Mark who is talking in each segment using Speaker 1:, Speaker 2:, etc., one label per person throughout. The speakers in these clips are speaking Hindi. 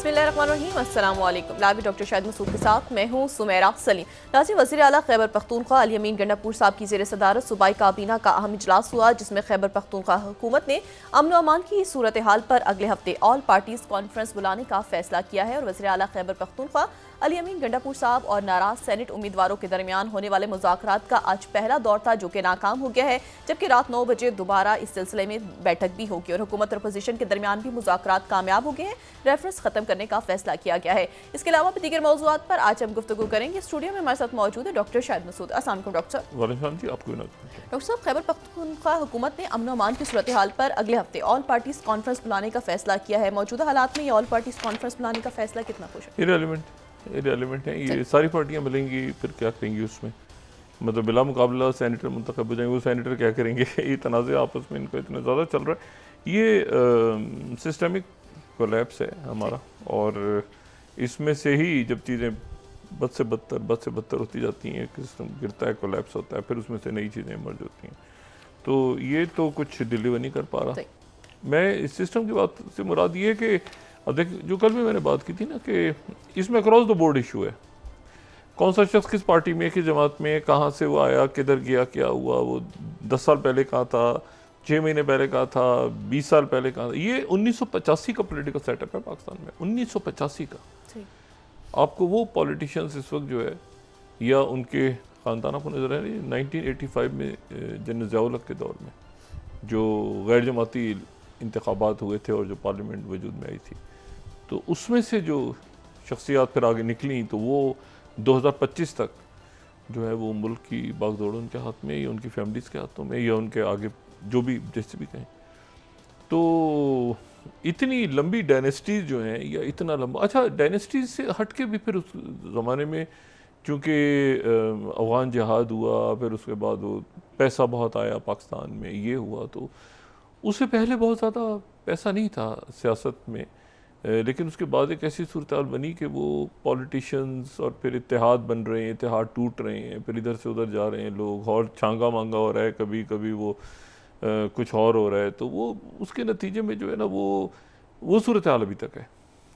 Speaker 1: बिस्मिल्लाहिर्रहमानिर्रहीम, अस्सलाम वालेकुम। लाइव डॉक्टर शाहिद मसूद के साथ मैं हूँ सुमेरा सलीम। नाज़रीन, वज़ीर आला खैबर पख्तूनख्वा अली अमीन गंडापुर साहब की ज़ेर सदारत सूबाई काबीना का अहम इजलास हुआ, जिसमें खैबर पख्तूनख्वा हुकूमत ने अमन व अमान की सूरत हाल पर अगले हफ्ते ऑल पार्टीज़ कॉन्फ्रेंस बुलाने का फैसला किया है। और वज़ीर आला खैबर पख्तूनख्वा अली अमीन गंडापुर साहब और नाराज सेनेट उम्मीदवारों के दरमियान होने वाले मुज़ाकरात का आज पहला दौर था, जो कि नाकाम हो गया है, जबकि रात 9 बजे दोबारा इस सिलसिले में बैठक भी होगी और हुकूमत और अपोजिशन के दरमियान भी मुज़ाकरात कामयाब हो गए हैं। रेफरेंस खत्म करने का फैसला किया गया है। इसके अलावा भी दीगर मौज़ूआत पर आज हम गुफ्तगू करेंगे। स्टूडियो में हमारे साथ मौजूद है डॉक्टर शाहिद मसूद। अस्सलाम वालेकुम डॉक्टर साहब। डॉक्टर साहब, खैबर पख्तूनख्वा हुकूमत ने अमन अमान की सूरत हाल पर अगले हफ्ते ऑल पार्टीज कॉन्फ्रेंस बुलाने का फैसला किया है। मौजूदा हालात में ये ऑल पार्टीज कॉन्फ्रेंस बुलाने का फैसला कितना खुश है?
Speaker 2: इरेलीवेंट है। ये सारी पार्टियां मिलेंगी, फिर क्या करेंगी उसमें? मतलब बिला मुकाबला सेनेटर मुंतखब हो जाएंगे, वो सेनेटर क्या करेंगे? ये तनाज़े आपस में इनका इतना ज़्यादा चल रहा है। ये सिस्टमिक कोलैप्स है हमारा, और इसमें से ही जब चीज़ें बद से बदतर होती जाती हैं, सिस्टम गिरता है, कोलैप्स होता है, फिर उसमें से नई चीज़ें इमर्ज होती हैं। तो ये तो कुछ डिलीवर नहीं कर पा रहा। मैं इस सिस्टम की बात से मुराद ये है कि अब देख, जो कल भी मैंने बात की थी ना, कि इसमें अक्रॉस द बोर्ड इशू है। कौन सा शख्स किस पार्टी में, किस जमात में, कहाँ से वो आया, किधर गया, क्या हुआ, वो 10 साल पहले कहाँ था, 6 महीने पहले कहाँ था, 20 साल पहले कहाँ था। ये 1985 का पॉलिटिकल सेटअप है पाकिस्तान में, 1985 का। आपको वो पॉलिटिशियंस इस वक्त जो है, या उनके ख़ानदान आपको नजर आ रही है 1985 में जनरल ज़िया उल हक के दौर में जो गैर जमाती इंतखाबात हुए थे और जो पार्लियामेंट वजूद में आई थी, तो उसमें से जो शख्सियात फिर आगे निकली, तो वो 2025 तक जो है वो मुल्क की बागडोर उनके हाथ में, या उनकी फैमिलीज़ के हाथों में, या उनके आगे जो भी जैसे भी कहें। तो इतनी लंबी डायनेस्टीज़ जो हैं, या इतना लंबा, अच्छा डायनेस्टीज़ से हट के भी फिर उस ज़माने में चूँकि अफ़गान जिहाद हुआ, फिर उसके बाद वो पैसा बहुत आया पाकिस्तान में, ये हुआ, तो उससे पहले बहुत ज़्यादा पैसा नहीं था सियासत में, लेकिन उसके बाद एक ऐसी सूरत हाल बनी कि वो पॉलिटिशियंस और फिर इत्तेहाद बन रहे हैं, इत्तेहाद टूट रहे हैं, फिर इधर से उधर जा रहे हैं लोग, और छांगा मांगा हो रहा है, कभी कभी वो कुछ और हो रहा है। तो वो उसके नतीजे में जो है ना, वो सूरत हाल अभी तक है।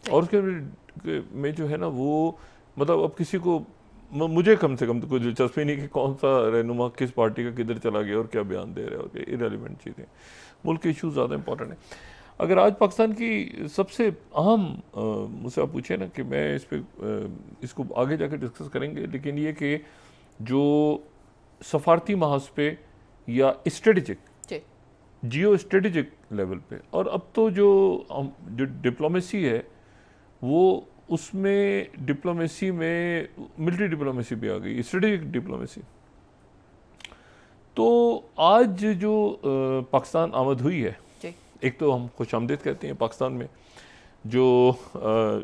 Speaker 2: और उसके में जो है ना, वो मतलब अब किसी को, मुझे कम से कम तो कोई दिलचस्पी नहीं कि कौन सा रहनुमा किस पार्टी का किधर चला गया और क्या बयान दे रहा है, इरेलीवेंट चीज़ें। मुल्क के इशूज़ ज़्यादा इंपॉर्टेंट है। अगर आज पाकिस्तान की सबसे अहम, मुझसे आप पूछे ना कि मैं इस पर इसको आगे जाकर डिस्कस करेंगे, लेकिन ये कि जो सफारती महाज पे या स्ट्रेटजिक, जियो स्ट्रेटजिक लेवल पे, और अब तो जो डिप्लोमेसी है, वो उसमें डिप्लोमेसी में मिलिट्री डिप्लोमेसी भी आ गई, स्ट्रेटजिक डिप्लोमेसी। तो आज जो पाकिस्तान आमद हुई है, एक तो हम खुशामदीद कहते हैं पाकिस्तान में, जो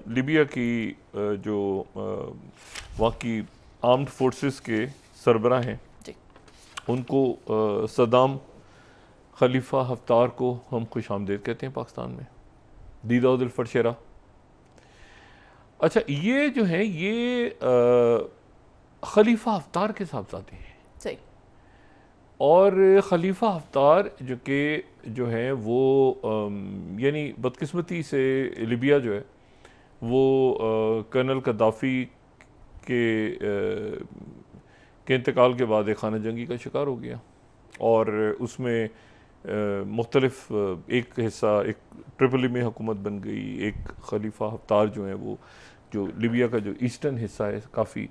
Speaker 2: लीबिया की जो वहाँ की आर्म्ड फोर्सेस के सरबराह हैं, उनको सदाम खलीफा हफ्तार को हम खुशामदीद कहते हैं पाकिस्तान में, दीदाउद अल फरशेरा। अच्छा, ये जो है ये खलीफा हफ्तार के साहबजादे हैं।
Speaker 1: सही।
Speaker 2: और खलीफा हफ्तार जो है वो यानी बदकिस्मती से लीबिया जो है वो कर्नल कद्दाफ़ी के इंतकाल के बाद एक खाना जंगी का शिकार हो गया, और उसमें मुख्तलिफ एक हिस्सा, एक ट्रिपली में हुकूमत बन गई, एक खलीफा हफ्तार जो है वो जो लीबिया का जो ईस्टर्न हिस्सा है, काफ़ी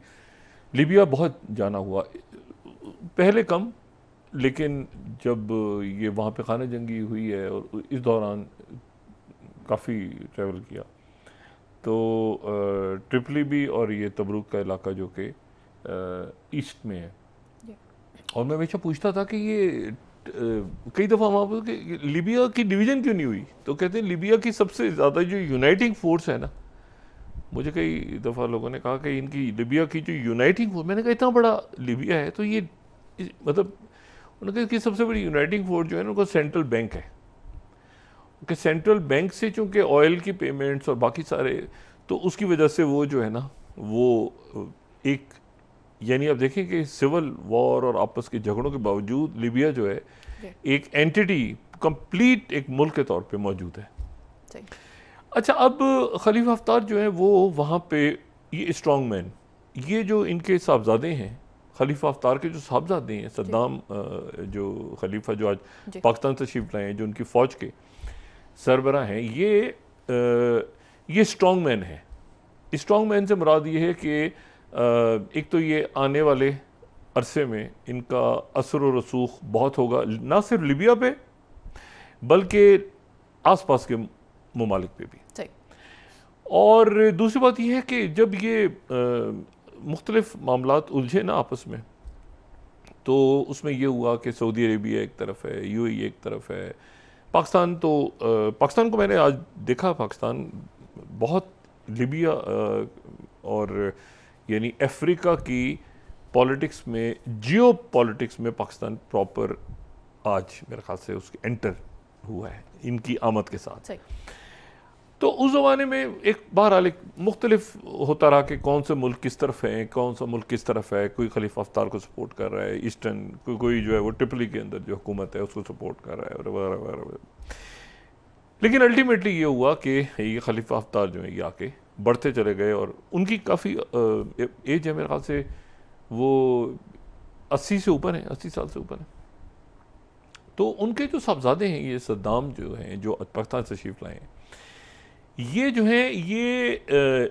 Speaker 2: लीबिया बहुत जाना हुआ, पहले कम, लेकिन जब ये वहाँ पे खाना जंगी हुई है और इस दौरान काफ़ी ट्रैवल किया, तो ट्रिपली भी और ये तबरूक का इलाका जो कि ईस्ट में है। और मैं हमेशा पूछता था कि ये कई दफ़ा हम आपको कि लीबिया की डिवीज़न क्यों नहीं हुई, तो कहते हैं लीबिया की सबसे ज़्यादा जो यूनाइटिंग फोर्स है ना, मुझे कई दफ़ा लोगों ने कहा कि इनकी लीबिया की जो यूनाइटिंग फोर्स, मैंने कहा इतना बड़ा लीबिया है, तो ये मतलब उन्होंने कहा सबसे बड़ी यूनाइटिंग फोर्स जो है ना, उनका सेंट्रल बैंक है, कि सेंट्रल बैंक से चूँकि ऑयल की पेमेंट्स और बाकी सारे, तो उसकी वजह से वो जो है ना, वो एक, यानी आप देखें कि सिविल वॉर और आपस के झगड़ों के बावजूद लीबिया जो है एक एंटिटी, कंप्लीट एक मुल्क के तौर पे मौजूद है। अच्छा, अब खलीफा हफ्तार जो है वो वहाँ पे, ये स्ट्रॉन्ग मैन, ये जो इनके साहबजादे हैं, खलीफा हफ्तार के जो साहबजादे हैं, सद्दाम जो खलीफा जो आज
Speaker 1: जी
Speaker 2: पाकिस्तान तशरीफ लाए हैं, जो उनकी फ़ौज के सरबरा हैं, ये स्ट्रॉन्ग मैन है। स्ट्रॉन्ग मैन से मुराद ये है कि एक तो ये आने वाले अरसे में इनका असर व रसूख बहुत होगा, ना सिर्फ लिबिया पे बल्कि आसपास के ममालिक पे भी।
Speaker 1: सही।
Speaker 2: और दूसरी बात यह है कि जब ये मुख्तलिफ मामलात उलझे ना आपस में, तो उसमें यह हुआ कि सऊदी अरेबिया एक तरफ है, यूएई एक तरफ है, पाकिस्तान तो पाकिस्तान को मैंने आज देखा, पाकिस्तान बहुत लिबिया और यानी अफ्रीका की पॉलिटिक्स में, जियो पॉलिटिक्स में पाकिस्तान प्रॉपर आज मेरे ख्याल से उसके एंटर हुआ है इनकी आमद के साथ।
Speaker 1: सही।
Speaker 2: तो उस ज़माने में एक बहरहाल एक मुख्तलिफ होता रहा कि कौन सा मुल्क किस तरफ है, कौन सा मुल्क किस तरफ है। कोई खलीफा हफ्तार को सपोर्ट कर रहा है ईस्टर्न, कोई जो है वो ट्रिपली के अंदर जो हुकूमत है उसको सपोर्ट कर रहा है और वगैरह वगैरह। लेकिन अल्टीमेटली ये हुआ कि ये खलीफा हफ्तार जो है ये आके बढ़ते चले गए और उनकी काफ़ी एज है, मेरे ख्याल से वो 80 से ऊपर है, 80 साल से ऊपर है। तो उनके जो साहबजादे हैं, ये सद्दाम जो हैं, जो पाकिस्तान से तशरीफ लाए हैं, ये जो है ये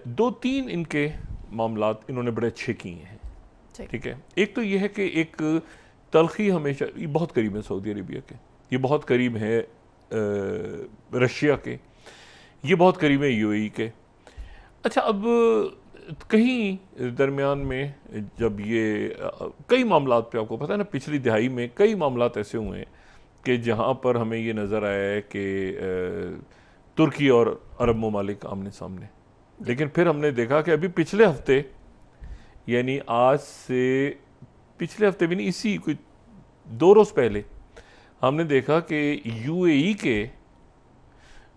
Speaker 2: 2-3 इनके मामलात इन्होंने बड़े अच्छे किए हैं। ठीक है, एक तो ये है कि एक तलखी हमेशा, ये बहुत करीब है सऊदी अरेबिया के, ये बहुत करीब है रशिया के, ये बहुत करीब है यूएई के। अच्छा, अब कहीं दरमियान में जब ये कई मामलात पे आपको पता है ना, पिछली दिहाई में कई मामलात ऐसे हुए हैं कि जहाँ पर हमें ये नज़र आया है कि तुर्की और अरब ममालिक आमने सामने। लेकिन फिर हमने देखा कि अभी पिछले हफ्ते, यानी आज से पिछले हफ्ते भी नहीं, इसी कोई 2 रोज़ पहले हमने देखा कि यूएई के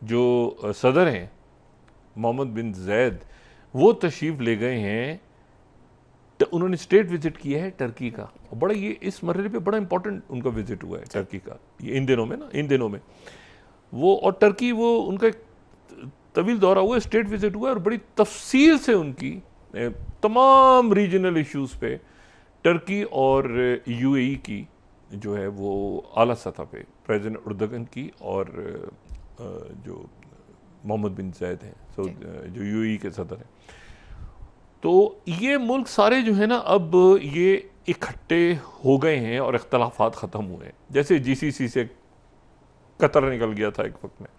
Speaker 2: जो सदर हैं मोहम्मद बिन जैद, वो तशरीफ़ ले गए हैं, तो उन्होंने स्टेट विजिट किया है टर्की का। और बड़ा ये इस मरहले पे बड़ा इंपॉर्टेंट उनका विजिट हुआ है टर्की का, ये इन दिनों में ना, इन दिनों में वो, और टर्की वो उनका एक तवील दौरा हुआ, स्टेट विजिट हुआ और बड़ी तफसील से उनकी तमाम रीजनल इश्यूज पे टर्की और यूएई की जो है वो आला सतह पे प्रेसिडेंट उर्दगन की और जो मोहम्मद बिन जैद हैं, जो यूएई के सदर हैं, तो ये मुल्क सारे जो है ना अब ये इकट्ठे हो गए हैं और इख्तलाफात ख़त्म हुए हैं। जैसे जीसीसी से कतर निकल गया था एक वक्त में,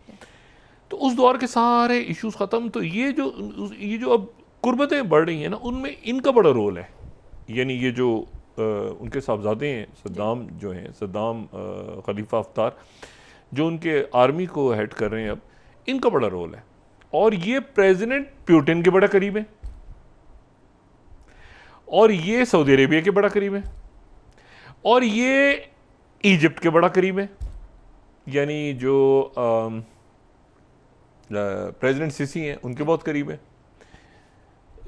Speaker 2: तो उस दौर के सारे इश्यूज ख़त्म। तो ये जो अब कुर्बतें बढ़ रही हैं ना, उनमें इनका बड़ा रोल है। यानी ये जो उनके साहबजादे हैं, सद्दाम जो हैं, सद्दाम खलीफा हफ्तार जो उनके आर्मी को हेड कर रहे हैं, अब इनका बड़ा रोल है। और ये प्रेसिडेंट पुतिन के बड़ा करीब है, और ये सऊदी अरेबिया के बड़ा करीब है, और ये इजिप्ट के बड़ा करीब है। यानी जो प्रेसिडेंट सीसी हैं उनके बहुत करीब है,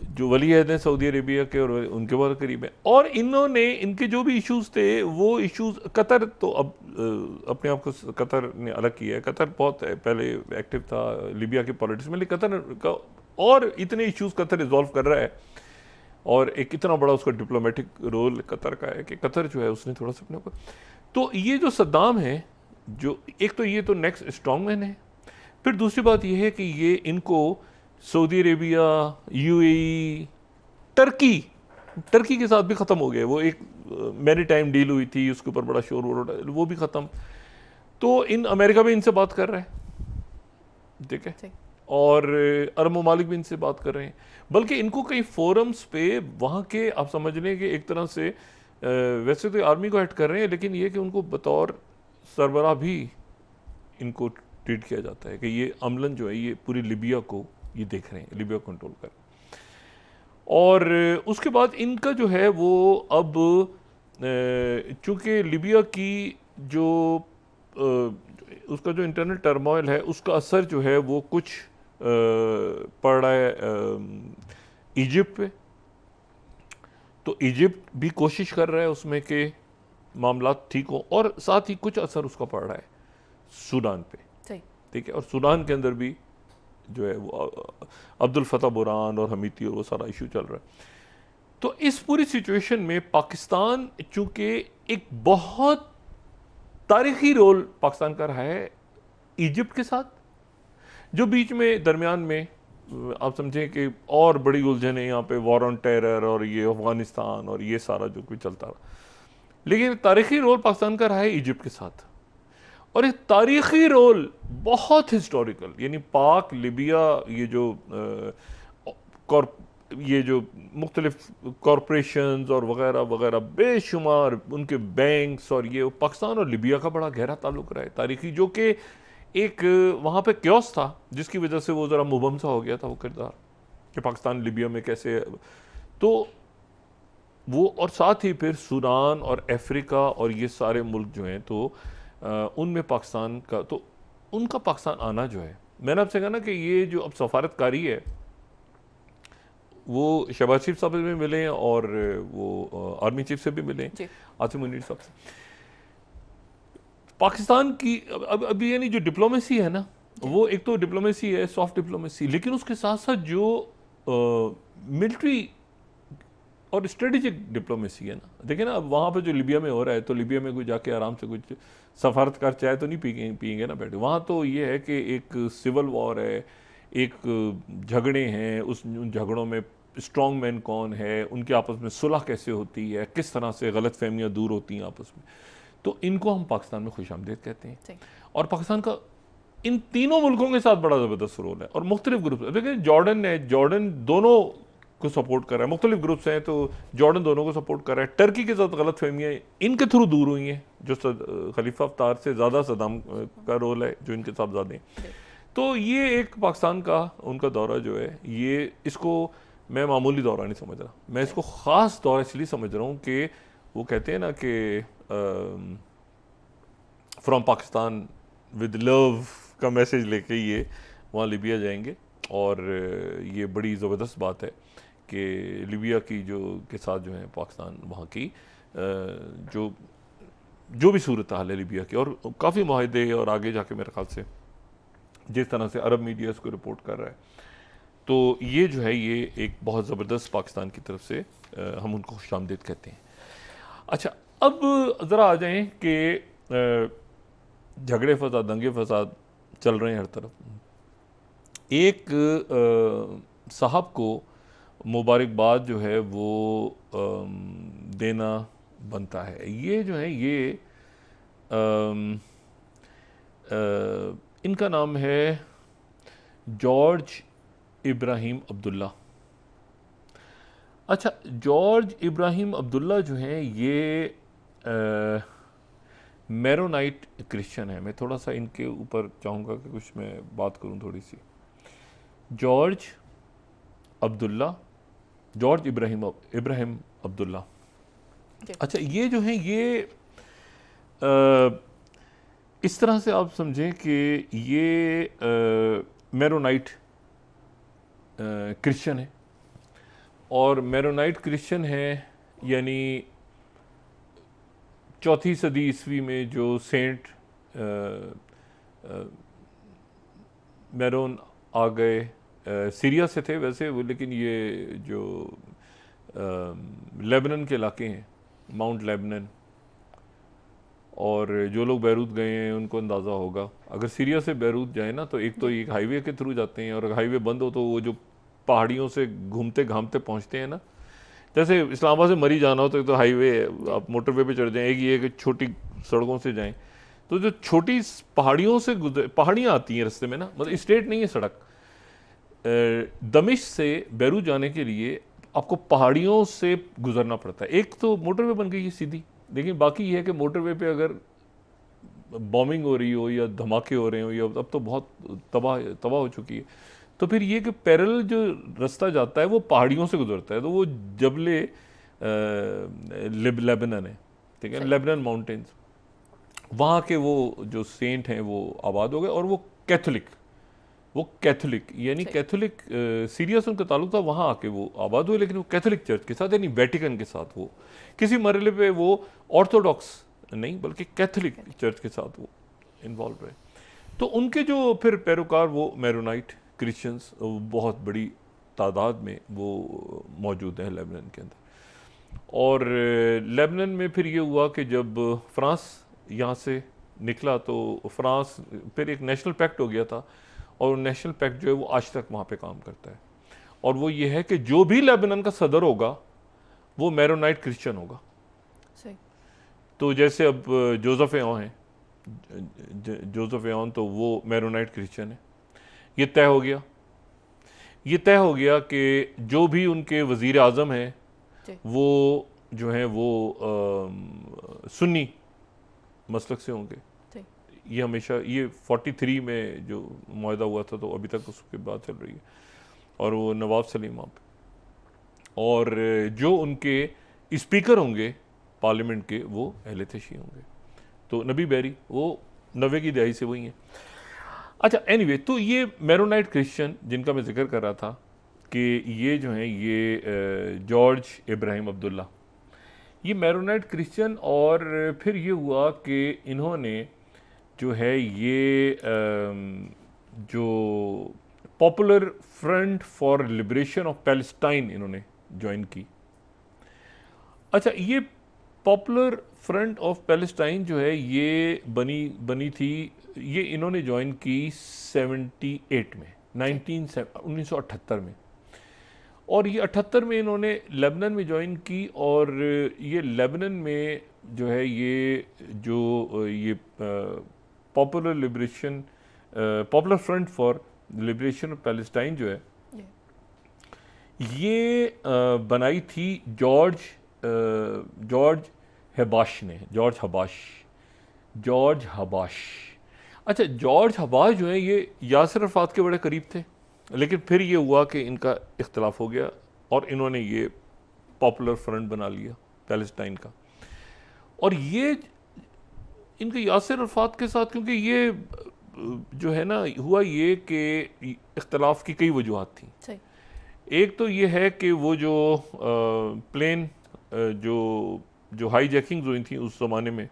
Speaker 2: जो वली अहद हैं सऊदी अरेबिया के और उनके बहुत करीब है। और इन्होंने इनके जो भी इश्यूज थे वो इश्यूज, कतर तो अब अपने आप को कतर ने अलग किया है, कतर बहुत पहले एक्टिव था लिबिया के पॉलिटिक्स में, लेकिन कतर का और इतने इश्यूज कतर रिजॉल्व कर रहा है, और एक इतना बड़ा उसका डिप्लोमेटिक रोल कतर का है कि कतर जो है उसने थोड़ा सा अपने ऊपर। तो ये जो सद्दाम है, जो एक तो ये तो नेक्स्ट स्ट्रॉन्ग मैन है, फिर दूसरी बात ये है कि ये इनको सऊदी अरेबिया, यूएई, टर्की के साथ भी ख़त्म हो गया। वो एक मैरी टाइम डील हुई थी, उसके ऊपर बड़ा शोर वोर, वो भी ख़त्म। तो इन अमेरिका भी इनसे बात कर रहा है, ठीक है, और अरब ममालिक भी इनसे बात कर रहे हैं। बल्कि इनको कई फोरम्स पे वहाँ के, आप समझ लें कि एक तरह से वैसे तो आर्मी को हेड कर रहे हैं, लेकिन ये कि उनको बतौर सरबराह भी इनको ट्रीट किया जाता है कि ये अमलन जो है ये पूरी लिबिया को ये देख रहे हैं, लिबिया कंट्रोल कर। और उसके बाद इनका जो है वो अब चूँकि लिबिया की जो उसका जो इंटरनल टर्मोइल है, उसका असर जो है वो कुछ पड़ रहा है इजिप्ट पे। तो इजिप्ट भी कोशिश कर रहा है उसमें कि मामला ठीक हो, और साथ ही कुछ असर उसका पड़ रहा है सूडान पे, ठीक है। और सूडान के अंदर भी जो है वो अब्दुल फतह बुरहान और हमीती और वो सारा इशू चल रहा है। तो इस पूरी सिचुएशन में पाकिस्तान चूंकि एक बहुत तारीखी रोल पाकिस्तान का रहा है इजिप्ट के साथ, जो बीच में दरमियान में आप समझें कि और बड़ी उलझन है यहाँ पे, वॉर ऑन टेरर और ये अफगानिस्तान और ये सारा जो कुछ चलता रहा, लेकिन तारीखी रोल पाकिस्तान का रहा है इजिप्ट के साथ। और एक तारीखी रोल बहुत हिस्टोरिकल, यानी पाक लिबिया ये जो मुख्तलिफ कॉरपोरेशंस और वगैरह वगैरह बेशुमार उनके बैंक्स और ये पाकिस्तान और लिबिया का बड़ा गहरा ताल्लुक रहा है तारीखी, जो कि एक वहाँ पे क्योस था जिसकी वजह से वो ज़रा मुबहम सा हो गया था वो किरदार कि पाकिस्तान लिबिया में कैसे, तो वो और साथ ही फिर सूडान और अफ्रीका और ये सारे मुल्क जो हैं तो उनमें पाकिस्तान का, तो उनका पाकिस्तान आना जो है, मैंने आपसे कहा ना कि ये जो अब सफारतकारी है वो शहबाज शरीफ साहब से भी मिले और वो आर्मी चीफ से भी मिले, आसिम मुनीर साहब से। पाकिस्तान की अब यानी जो डिप्लोमेसी है ना, वो एक तो डिप्लोमेसी है सॉफ्ट डिप्लोमेसी, लेकिन उसके साथ साथ जो मिलिट्री और स्ट्रेटेजिक डिप्लोमेसी है ना, देखिए ना अब वहाँ पे जो लिबिया में हो रहा है, तो लिबिया में कोई जाके आराम से कुछ सफारतकार चाय तो नहीं पियेंगे ना बैठे, वहाँ तो ये है कि एक सिविल वॉर है, एक झगड़े हैं, उन झगड़ों में स्ट्रॉन्ग मैन कौन है, उनके आपस में सुलह कैसे होती है, किस तरह से गलत फहमियाँ दूर होती हैं आपस में, तो इनको हम पाकिस्तान में खुशामदीद कहते हैं। और पाकिस्तान का इन तीनों मुल्कों के साथ बड़ा ज़बरदस्त रोल है और मुख्तलिफ ग्रुप, देखिए जॉर्डन दोनों को सपोर्ट कर रहा है, मुख्तलिफ ग्रुप्स हैं तो जॉर्डन दोनों को सपोर्ट कर रहा है। टर्की के साथ गलत फहमियाँ इनके थ्रू दूर हुई हैं, जो खलीफा हफ्तार से ज़्यादा सदाम का रोल है जो इनके साथ हैं। तो ये एक पाकिस्तान का उनका दौरा जो है, ये इसको मैं मामूली दौरा नहीं समझ रहा, मैं इसको ख़ास दौरा इसलिए समझ रहा हूँ कि वो कहते हैं ना कि फ्रॉम पाकिस्तान विद लव का मैसेज लेके ये वहाँ लिबिया जाएंगे। और ये बड़ी ज़बरदस्त बात है कि लिबिया की के साथ जो है पाकिस्तान वहाँ की जो भी सूरत हाल है लिबिया की, और काफ़ी मुआहदे, और आगे जाके मेरे ख्याल से जिस तरह से अरब मीडिया इसको रिपोर्ट कर रहा है, तो ये जो है ये एक बहुत ज़बरदस्त पाकिस्तान की तरफ से हम उनको खुशामदीद कहते हैं। अच्छा, अब ज़रा आ जाएं कि झगड़े फसाद, दंगे फसाद चल रहे हैं हर तरफ। एक साहब को मुबारकबाद जो है वो देना बनता है। ये जो है ये इनका नाम है जॉर्ज इब्राहिम अब्दुल्ला। अच्छा, जॉर्ज इब्राहिम अब्दुल्ला जो हैं ये मैरोनाइट क्रिश्चियन है। मैं थोड़ा सा इनके ऊपर चाहूँगा कि कुछ मैं बात करूँ थोड़ी सी। जॉर्ज इब्राहिम अब्दुल्ला। अच्छा, ये जो है ये इस तरह से आप समझें कि ये मैरोनाइट क्रिश्चियन है, और मैरोनाइट क्रिश्चियन है यानी 4वीं सदी ईस्वी में जो सेंट मैरोन आ गए, सीरिया से थे वैसे वो, लेकिन ये जो लेबनान के इलाके हैं, माउंट लेबनान, और जो लोग बैरूत गए हैं उनको अंदाज़ा होगा, अगर सीरिया से बैरूत जाए ना तो एक तो एक हाईवे के थ्रू जाते हैं, और हाईवे बंद हो तो वो जो पहाड़ियों से घूमते घामते पहुंचते हैं ना, जैसे इस्लामाबाद से मरी जाना हो तो हाईवे आप मोटरवे पे चढ़ जाएं, एक ये कि छोटी सड़कों से जाएं, तो जो छोटी पहाड़ियों से पहाड़ियाँ आती हैं रास्ते में ना, मतलब स्ट्रेट नहीं है सड़क। दमिश्क से बैरूत जाने के लिए आपको पहाड़ियों से गुजरना पड़ता है। एक तो मोटरवे बन गई है सीधी, लेकिन बाकी ये है कि मोटरवे पे अगर बॉम्बिंग हो रही हो या धमाके हो रहे हो, या अब तो बहुत तबाह हो चुकी है, तो फिर ये कि पैरेलल जो रास्ता जाता है वो पहाड़ियों से गुजरता है, तो वो जबले लेबनान है, ठीक है, लेबनान माउंटेन्स, वहाँ के वो जो सेंट हैं वो आबाद हो गए, और वो कैथोलिक यानी कैथोलिक सीरिया से उनका ताल्लुक था, वहाँ आके वो आबाद हुए, लेकिन वो कैथोलिक चर्च के साथ यानी वेटिकन के साथ वो किसी मरहले पे वो ऑर्थोडॉक्स नहीं बल्कि कैथोलिक चर्च के साथ वो इन्वॉल्व रहे। तो उनके जो फिर पैरोकार वो मैरोनाइट क्रिश्चियंस बहुत बड़ी तादाद में वो मौजूद हैं लेबनान के अंदर। और लेबनान में फिर ये हुआ कि जब फ्रांस यहाँ से निकला तो फ्रांस फिर एक नेशनल पैक्ट हो गया था, और नेशनल पैक्ट जो है वो आज तक वहाँ पे काम करता है, और वो ये है कि जो भी लेबनान का सदर होगा वो मैरोनाइट क्रिश्चियन होगा।
Speaker 1: सही।
Speaker 2: तो जैसे अब जोसेफ एओन हैं, जोसेफ एओन तो वो मैरोनाइट क्रिश्चियन है। ये तय हो गया, ये तय हो गया कि जो भी उनके वज़ीर आज़म हैं
Speaker 1: जी।
Speaker 2: वो जो हैं वो सुन्नी मसलक से होंगे।
Speaker 1: जी।
Speaker 2: ये हमेशा, ये 43 में जो मुआहदा हुआ था तो अभी तक उसके बाद चल रही है, और वो नवाब सलीम वहाँ पे, और जो उनके स्पीकर होंगे पार्लियामेंट के वो अहले तशी होंगे। तो नबी बैरी वो 90 की दहाई से वही हैं। अच्छा, एनीवे, तो ये मैरोनाइट क्रिश्चियन जिनका मैं जिक्र कर रहा था कि ये जो हैं ये जॉर्ज इब्राहिम अब्दुल्ला, ये मैरोनाइट क्रिश्चियन, और फिर ये हुआ कि इन्होंने जो है ये जो popular front for liberation of Palestine इन्होंने ज्वाइन की। अच्छा, ये पॉपुलर फ्रंट ऑफ पैलेस्टाइन जो है ये बनी थी, ये इन्होंने ज्वाइन की 78 में, 1978 में, और ये 78 में इन्होंने लेबनान में ज्वाइन की। और ये लेबनान में जो है ये जो ये popular front for liberation of Palestine जो है ये बनाई थी जॉर्ज हबाश ने, जॉर्ज हबाश। अच्छा, जॉर्ज हबाश जो है ये यासिर अरफात के बड़े करीब थे, लेकिन फिर ये हुआ कि इनका इख्तलाफ हो गया और इन्होंने ये पॉपुलर फ्रंट बना लिया पैलेस्टाइन का। और ये इनके यासिर अरफात के साथ, क्योंकि ये जो है ना, हुआ ये कि इख्तलाफ की कई वजूहात थी। एक तो ये है कि वो जो प्लेन जो हाईजैकिंग हुई थी उस ज़माने में,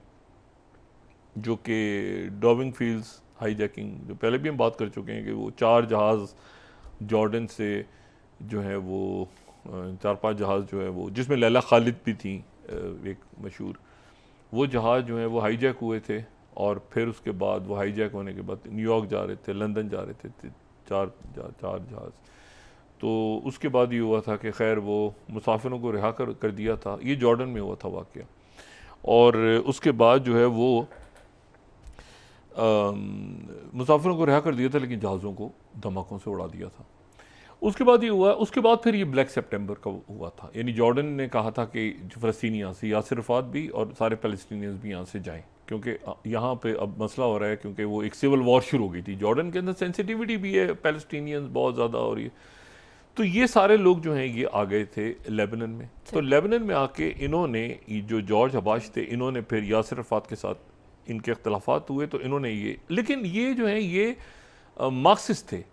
Speaker 2: जो कि डॉविंग फील्ड्स हाईजैकिंग, जो पहले भी हम बात कर चुके हैं कि वो 4 जहाज़ जॉर्डन से जो है वो 4-5 जहाज़ जो है वो, जिसमें लैला खालिद भी थी एक मशहूर, वो जहाज़ जो है वो हाईजैक हुए थे। और फिर उसके बाद वो हाईजैक होने के बाद न्यूयॉर्क जा रहे थे, लंदन जा रहे थे, चार जहाज़। तो उसके बाद ये हुआ था कि खैर वो मुसाफिरों को रिहा कर दिया था। ये जॉर्डन में हुआ था वाक़या। और उसके बाद जो है वो मुसाफिरों को रिहा कर दिया था, लेकिन जहाज़ों को धमाकों से उड़ा दिया था। उसके बाद ये हुआ, उसके बाद फिर ये ब्लैक सितंबर का हुआ था, यानी जॉर्डन ने कहा था कि फ़लस्तीनी यहाँ से, यासिर अरफात भी और सारे पैलेस्टीनियंस भी यहाँ से जाएं, क्योंकि यहाँ पे अब मसला हो रहा है, क्योंकि वो एक सिविल वॉर शुरू हो गई थी। जॉर्डन के अंदर सेंसिटिविटी भी है पैलेस्टीनियंस बहुत ज़्यादा, और ये तो ये सारे लोग जो हैं ये आ गए थे लेबनान में। तो लेबनान में आके इन्होंने, जो जॉर्ज हबाश थे, इन्होंने फिर यासिर अरफात के साथ इनके इख्तलाफात हुए, तो इन्होंने ये, लेकिन ये जो है ये मार्क्सिस्ट थे,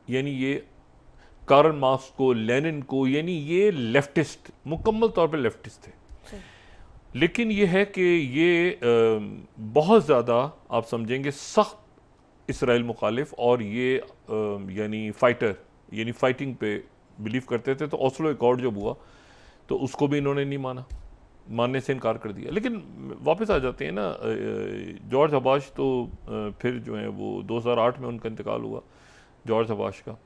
Speaker 2: यानी ये कार्ल मार्क्स को, लेनिन को, यानी ये लेफ्टिस्ट, मुकम्मल तौर पे लेफ्टिस्ट थे। लेकिन ये है कि ये बहुत ज़्यादा आप समझेंगे सख्त इसराइल मुखालिफ, और ये यानी फाइटर, यानी फाइटिंग पे बिलीव करते थे। तो ओस्लो एकॉर्ड जब हुआ तो उसको भी इन्होंने नहीं मानने से इनकार कर दिया। लेकिन वापस आ जाते हैं ना, जॉर्ज हबाश तो फिर जो है वो 2008 में उनका इंतकाल हुआ, जॉर्ज हबाश का।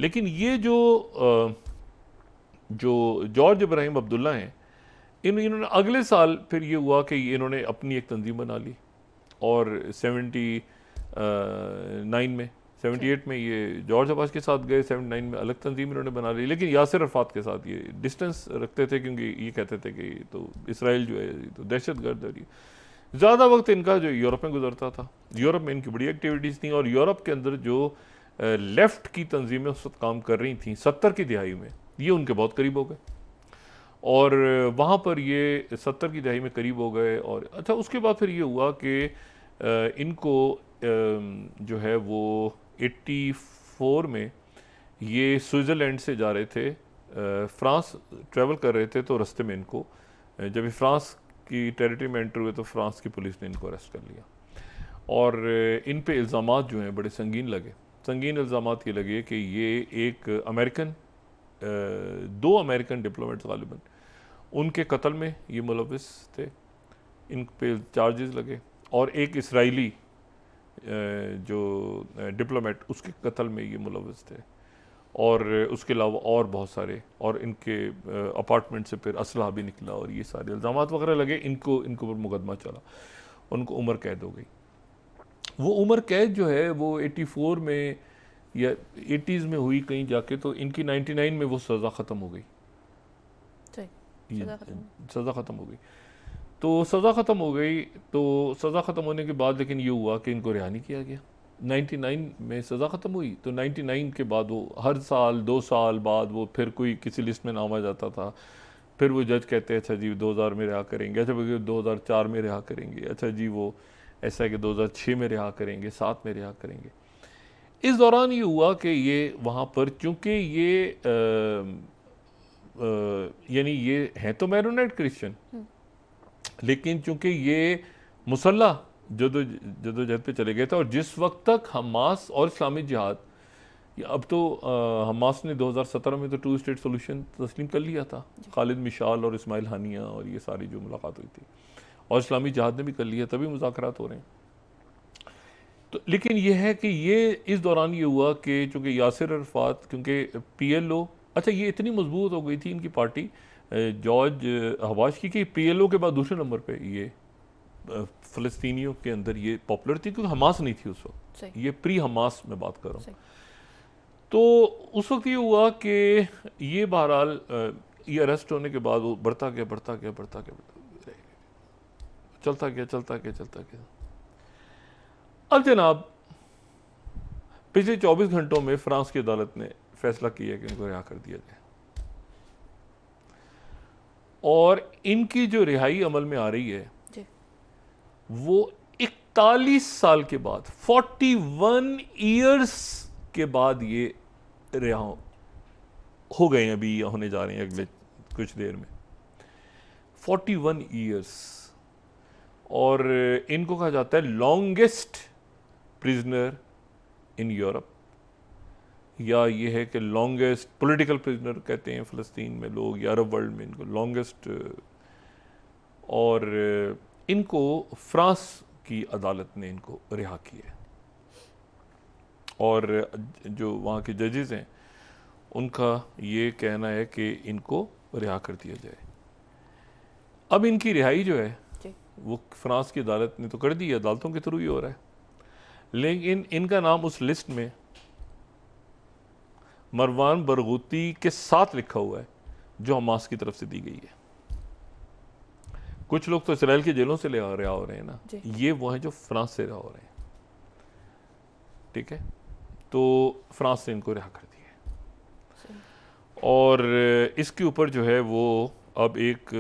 Speaker 2: लेकिन ये जो जॉर्ज इब्राहिम अब्दुल्ला हैं, इन्होंने अगले साल फिर ये हुआ कि इन्होंने अपनी एक तंजीम बना ली, और 78 में ये जॉर्ज हबाश के साथ गए, 79 में अलग तंजीम इन्होंने बना ली, लेकिन यासिर अरफात के साथ ये डिस्टेंस रखते थे, क्योंकि ये कहते थे कि तो इसराइल जो है तो दहशतगर्द है। ज़्यादा वक्त इनका जो यूरोप में गुजरता था, यूरोप में इनकी बड़ी एक्टिविटीज़ थी, और यूरोप के अंदर जो लेफ़्ट की तंजीमें उस वक्त काम कर रही थी 70 की दहाई में, ये उनके बहुत करीब हो गए, और वहाँ पर ये 70 की दहाई में करीब हो गए। और अच्छा, उसके बाद फिर ये हुआ कि इनको जो है वो 84 में ये स्विट्ज़रलैंड से जा रहे थे, फ्रांस ट्रैवल कर रहे थे, तो रास्ते में इनको जब फ्रांस की टेरिटरी में एंटर हुए तो फ्रांस की पुलिस ने इनको अरेस्ट कर लिया, और इन पे इल्ज़ामात जो हैं बड़े संगीन लगे। संगीन इल्ज़ामात ये लगे कि ये एक अमेरिकन, 2 अमेरिकन डिप्लोमेट्स गालिबन उनके कत्ल में ये मुलविस थे, इन पे चार्जेस लगे, और एक इसराइली जो डिप्लोमेट उसके कत्ल में ये मुलविस थे, और उसके अलावा और बहुत सारे, और इनके अपार्टमेंट से फिर असलहा भी निकला और ये सारे इल्ज़ामात वगैरह लगे। इनके ऊपर मुकदमा चला, उनको उम्र कैद हो गई। वो उम्र कैद जो है वो 84 में या 80s में हुई कहीं जाके, तो इनकी 99 में वो सज़ा ख़त्म हो गई। सज़ा ख़त्म हो गई। तो सज़ा ख़त्म हो गई, तो सज़ा ख़त्म होने के बाद लेकिन ये हुआ कि इनको रिहा नहीं किया गया। 99 में सज़ा ख़त्म हुई, तो 99 के बाद वो हर साल 2 साल बाद वो फिर कोई किसी लिस्ट में नाम आ जाता था, फिर वो जज कहते हैं अच्छा जी 2000 में रिहा करेंगे, अच्छा 2004 में रिहा करेंगे, अच्छा जी वो ऐसा है कि 2006 में रिहा करेंगे, 7 में रिहा करेंगे। इस दौरान ये हुआ कि ये वहाँ पर चूँकि ये यानी ये हैं तो मैरोनेट क्रिश्चियन, लेकिन चूँकि ये मुसल्ला जदोजहद पे चले गए थे, और जिस वक्त तक हमास और इस्लामी जिहाद, अब तो हमास ने 2017 में तो 2 स्टेट सोल्यूशन तस्लीम कर लिया था, खालिद मिशाल और इस्माइल हानिया और ये सारी जो मुलाकात हुई थी, और इस्लामी जिहाद ने भी कर लिया, तभी मुज़ाकरात हो रहे हैं। तो लेकिन ये है कि ये इस दौरान ये हुआ कि चूँकि यासिर अरफात, क्योंकि PLO, अच्छा ये इतनी मजबूत हो गई थी इनकी पार्टी जॉर्ज हवाश की PLO के बाद दूसरे नंबर पे ये फ़लस्तीनियों के अंदर ये पॉपुलर थी, क्योंकि हमास नहीं थी उस वक्त, ये प्री हमास में बात कर रहा हूँ। तो उस वक्त ये हुआ कि ये बहरहाल ये अरेस्ट होने के बाद वो बढ़ता गया, चलता गया। अब जनाब पिछले 24 घंटों में फ्रांस की अदालत ने फैसला किया कि इनको रिहा कर दिया जाए, और इनकी जो रिहाई अमल में आ रही है वो 41 साल के बाद, 41 ईयर्स के बाद ये रिहा हो गए हैं, अभी होने जा रहे हैं अगले कुछ देर में, 41 ईयर्स। और इनको कहा जाता है लॉन्गेस्ट प्रिजनर इन यूरोप, या ये है कि लॉन्गेस्ट पॉलिटिकल प्रिजनर कहते हैं फ़लस्तीन में लोग, या अरब वर्ल्ड में इनको लॉन्गेस्ट। और इनको फ्रांस की अदालत ने इनको रिहा किया, और जो वहाँ के जजेस हैं उनका ये कहना है कि इनको रिहा कर दिया जाए। अब इनकी रिहाई जो है वो फ्रांस की अदालत ने तो कर दी है, अदालतों के थ्रू ही हो रहा है, लेकिन इनका नाम उस लिस्ट में मरवान बरगूती के साथ लिखा हुआ है जो हमास की तरफ से दी गई है। कुछ लोग तो इसराइल की जेलों से रिहा हो रहे हैं ना, ये वो हैं जो फ्रांस से रिहा हो रहे हैं, ठीक है। तो फ्रांस से इनको रिहा कर दिया, और इसके ऊपर जो है वो अब एक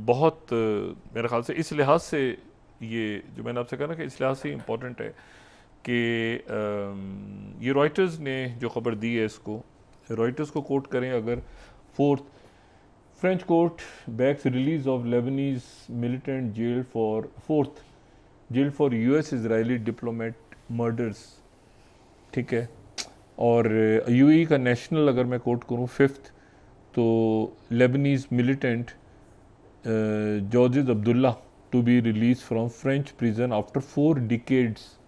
Speaker 2: बहुत मेरे ख्याल से इस लिहाज से, ये जो मैंने आपसे कहा ना कि इस लिहाज से इम्पोर्टेंट है कि ये रॉयटर्स ने जो खबर दी है, इसको रॉयटर्स को कोट करें अगर, French court backs release of Lebanese militant jail for US Israeli diplomat murders, ठीक है। और UAE का नेशनल अगर मैं कोट करूँ 5th, तो Lebanese militant George Abdullah to be release from French prison after 4 decades.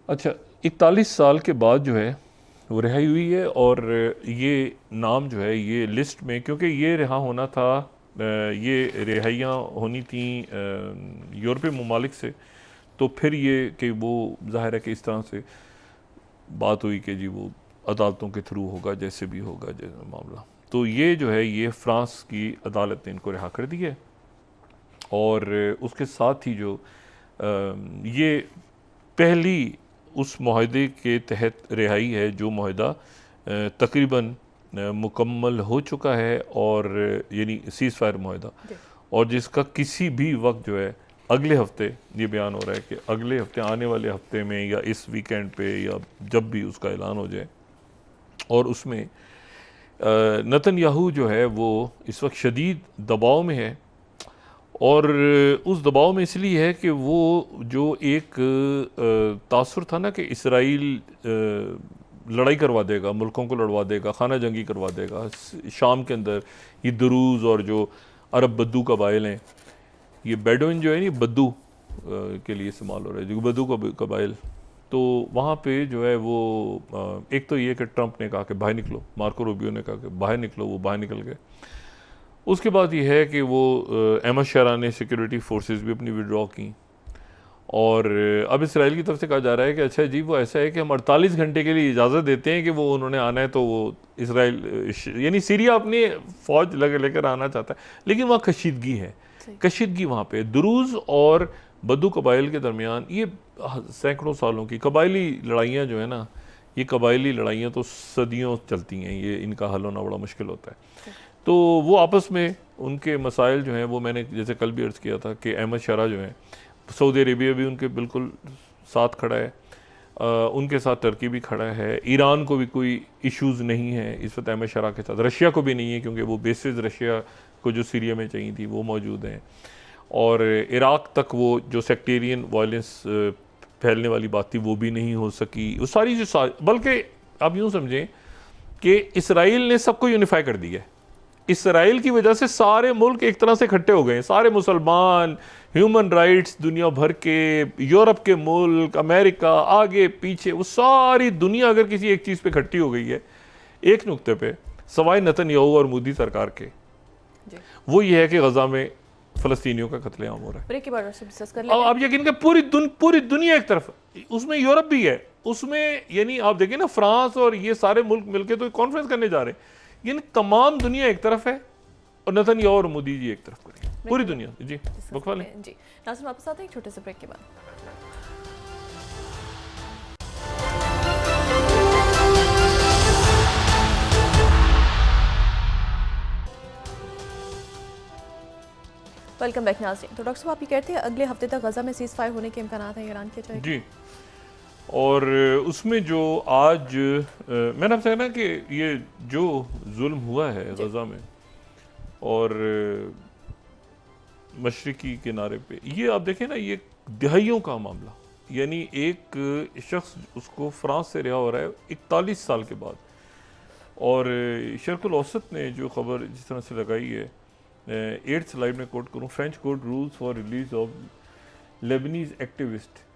Speaker 2: अच्छा, 41 साल के बाद जो है वो रिहाई हुई है, और ये नाम जो है ये लिस्ट में, क्योंकि ये रिहा होना था, ये रिहाइयाँ होनी थी यूरोपीय ममालिक से, तो फिर ये कि वो ज़ाहिर है कि इस तरह से बात हुई कि जी वो अदालतों के थ्रू होगा, जैसे भी होगा जैसे मामला। तो ये जो है ये फ्रांस की अदालत ने इनको रिहा कर दिया, और उसके साथ ही जो ये पहली उस मुआहदे के तहत रिहाई है जो मुआहदा तकरीबन मुकम्मल हो चुका है, और यानी सीज़ फायर मुआहदा, और जिसका किसी भी वक्त जो है अगले हफ्ते ये बयान हो रहा है कि अगले हफ्ते, आने वाले हफ्ते में या इस वीकेंड पे या जब भी उसका ऐलान हो जाए। और उसमें नेतन्याहू जो है वो इस वक्त शदीद दबाव में है, और उस दबाव में इसलिए है कि वो जो एक तासुर था ना कि इसराइल लड़ाई करवा देगा, मुल्कों को लड़वा देगा, खाना जंगी करवा देगा। शाम के अंदर ये दुरूज़ और जो अरब बद्दू कबाइल हैं, ये बेडोइन जो है नहीं बद्दू के लिए इस्तेमाल हो रहा है, जो बद्दू कबाइल, तो वहाँ पे जो है वो एक तो ये कि ट्रंप ने कहा कि बाहर निकलो, मार्को रूबियो ने कहा कि बाहर निकलो, वो बाहर निकल गए। उसके बाद ये है कि वो अहमद शारा ने सिक्योरिटी फोर्सेस भी अपनी विड्रॉ की, और अब इसराइल की तरफ से कहा जा रहा है कि अच्छा जी वो ऐसा है कि हम 48 घंटे के लिए इजाज़त देते हैं कि वो उन्होंने आना है, तो वो इसराइल यानी सीरिया अपनी फ़ौज लेकर आना चाहता है, लेकिन वहाँ कशीदगी है, कशीदगी वहाँ पे दुरूज़ और बद्दू कबाइल के दरमियान ये सैकड़ों सालों की कबाइली लड़ाइयाँ जो है ना, ये कबाइली लड़ाइयाँ तो सदियों चलती हैं, ये इनका हल होना बड़ा मुश्किल होता है। तो वो आपस में उनके मसाइल जो हैं वो मैंने जैसे कल भी अर्ज़ किया था कि अहमद शारा जो हैं, सऊदी अरेबिया भी उनके बिल्कुल साथ खड़ा है, उनके साथ टर्की भी खड़ा है, ईरान को भी कोई इश्यूज़ नहीं है इस वक्त अहमद शारा के साथ, रशिया को भी नहीं है क्योंकि वो बेसिस रशिया को जो सीरिया में चाहिए थी वो मौजूद हैं, और इराक़ तक वो जो सेक्टेरियन वायलेंस फैलने वाली बात थी वो भी नहीं हो सकी। वो सारी जो बल्कि आप यूँ समझें कि इसराइल ने सबको यूनिफाई कर दिया है। इसराइल की वजह से सारे मुल्क एक तरह से इकट्ठे हो गए, सारे मुसलमान, ह्यूमन राइट्स दुनिया भर के, यूरोप के मुल्क, अमेरिका, आगे पीछे, वो सारी दुनिया अगर किसी एक चीज़ पे इकट्ठी हो गई है एक नुक्ते पे, सवाए नेतन्याहू और मोदी सरकार के, वो ये है कि गजा में फ़लस्तीनियों का कत्लेआम हो रहा है।
Speaker 1: ब्रेक के बाद डिस्कस कर लेते हैं।
Speaker 2: अब आप यकीन करें पूरी दुनिया एक तरफ, उसमें यूरोप भी है, उसमें यानी आप देखिए ना फ्रांस और ये सारे मुल्क मिलके तो कॉन्फ्रेंस करने जा रहे हैं, यानी तमाम दुनिया एक तरफ है और नेतन्याहू और मोदी जी एक तरफ करेंगे, पूरी दुनिया। जी वक्फा लें
Speaker 1: जी, नाज़रीन वापस आते हैं एक छोटे से ब्रेक के बाद। वेलकम बैक नाज़रीन। तो डॉक्टर साहब आप ये कहते हैं अगले हफ्ते तक गजा में सीज़ फायर होने के इम्कानात हैं ईरान के चाहिए?
Speaker 2: जी, और उसमें जो आज मैंने आपसे कहा ना कि ये जो जुल्म हुआ है गजा में और मशरिकी किनारे पे, ये आप देखें ना, ये दिहाइयों का मामला, यानी एक शख्स उसको फ्रांस से रिहा हो रहा है 41 साल के बाद, और शर्क़ुल औसत ने जो खबर जिस तरह से लगाई है, 8th स्लाइड में कोट करूँ, French court rules for release of Lebanese activist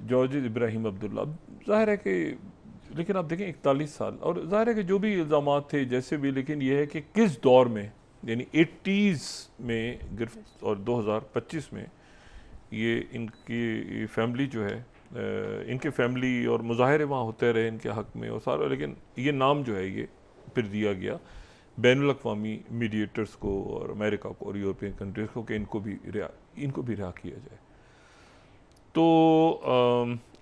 Speaker 2: George Ibrahim Abdullah. ज़ाहिर है कि, लेकिन आप देखें 41 साल, और ज़ाहिर है कि जो भी इल्ज़ामात थे जैसे भी, लेकिन यह है कि किस दौर में, यानी 80s में गिरफ्त और 2025 में ये इनकी फैमिली जो है, इनके फैमिली और मुजाहरे वहाँ होते रहे इनके हक़ में और सारा, लेकिन ये नाम जो है ये फिर दिया गया बैनुल अक़वामी मीडिएटर्स को और अमेरिका को और यूरोपियन कंट्रीज़ को कि इनको भी रिहा किया जाए। तो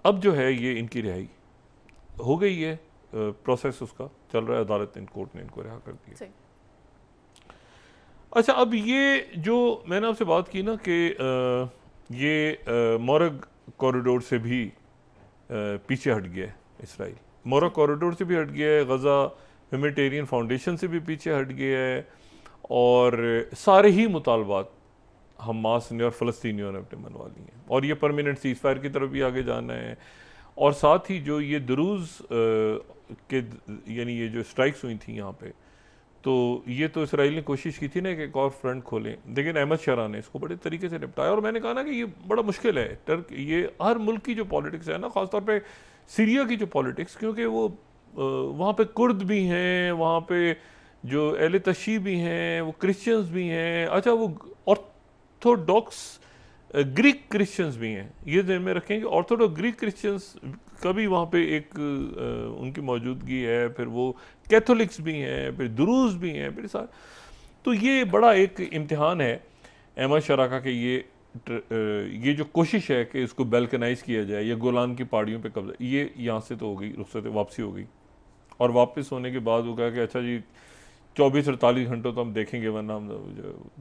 Speaker 2: अब जो है ये इनकी रिहाई हो गई है, प्रोसेस उसका चल रहा है, अदालत ने, कोर्ट ने इनको रिहा कर दिया। अच्छा, अब ये जो मैंने आपसे बात की ना कि ये मोरग कॉरिडोर से भी पीछे हट गया है इसराइल, मोरग कॉरिडोर से भी हट गया है, गजा ह्यूमैनिटेरियन फाउंडेशन से भी पीछे हट गया है, और सारे ही मुतालबात हमास ने और फ़लस्तीनियों ने अपने मनवा लिए हैं, और ये परमानेंट सीज़ फायर की तरफ भी आगे जाना है। और साथ ही जो ये दुरूज़ के यानी ये जो स्ट्राइक्स हुई थी यहाँ पे, तो ये तो इसराइल ने कोशिश की थी ना कि एक और फ्रंट खोलें, लेकिन अहमद शारा ने इसको बड़े तरीके से निपटाया। और मैंने कहा ना कि ये बड़ा मुश्किल है, ये हर मुल्क की जो पॉलिटिक्स है ना, ख़ासतौर पे सीरिया की जो पॉलिटिक्स, क्योंकि वो वहाँ पे कुर्द भी हैं, वहाँ पे जो अहले तशी भी हैं, वो क्रिश्चियंस भी हैं, अच्छा वो ऑर्थोडॉक्स ग्रीक क्रिश्चियंस भी हैं, ये ध्यान में रखें कि ऑर्थोडॉक्स ग्रीक क्रिश्चियंस का भी वहाँ पे एक उनकी मौजूदगी है, फिर वो कैथोलिक्स भी हैं, फिर दुरूज़ भी हैं, फिर सारे। तो ये बड़ा एक इम्तिहान है अहमद शारा का कि ये जो कोशिश है कि इसको बेल्कनाइज किया जाए, ये गोलान की पहाड़ियों पे कब्जा, ये यहाँ से तो हो गई, रुखसत वापसी हो गई, और वापस होने के बाद वो कहा कि अच्छा जी 24-48 घंटों तो हम देखेंगे, वरना हम,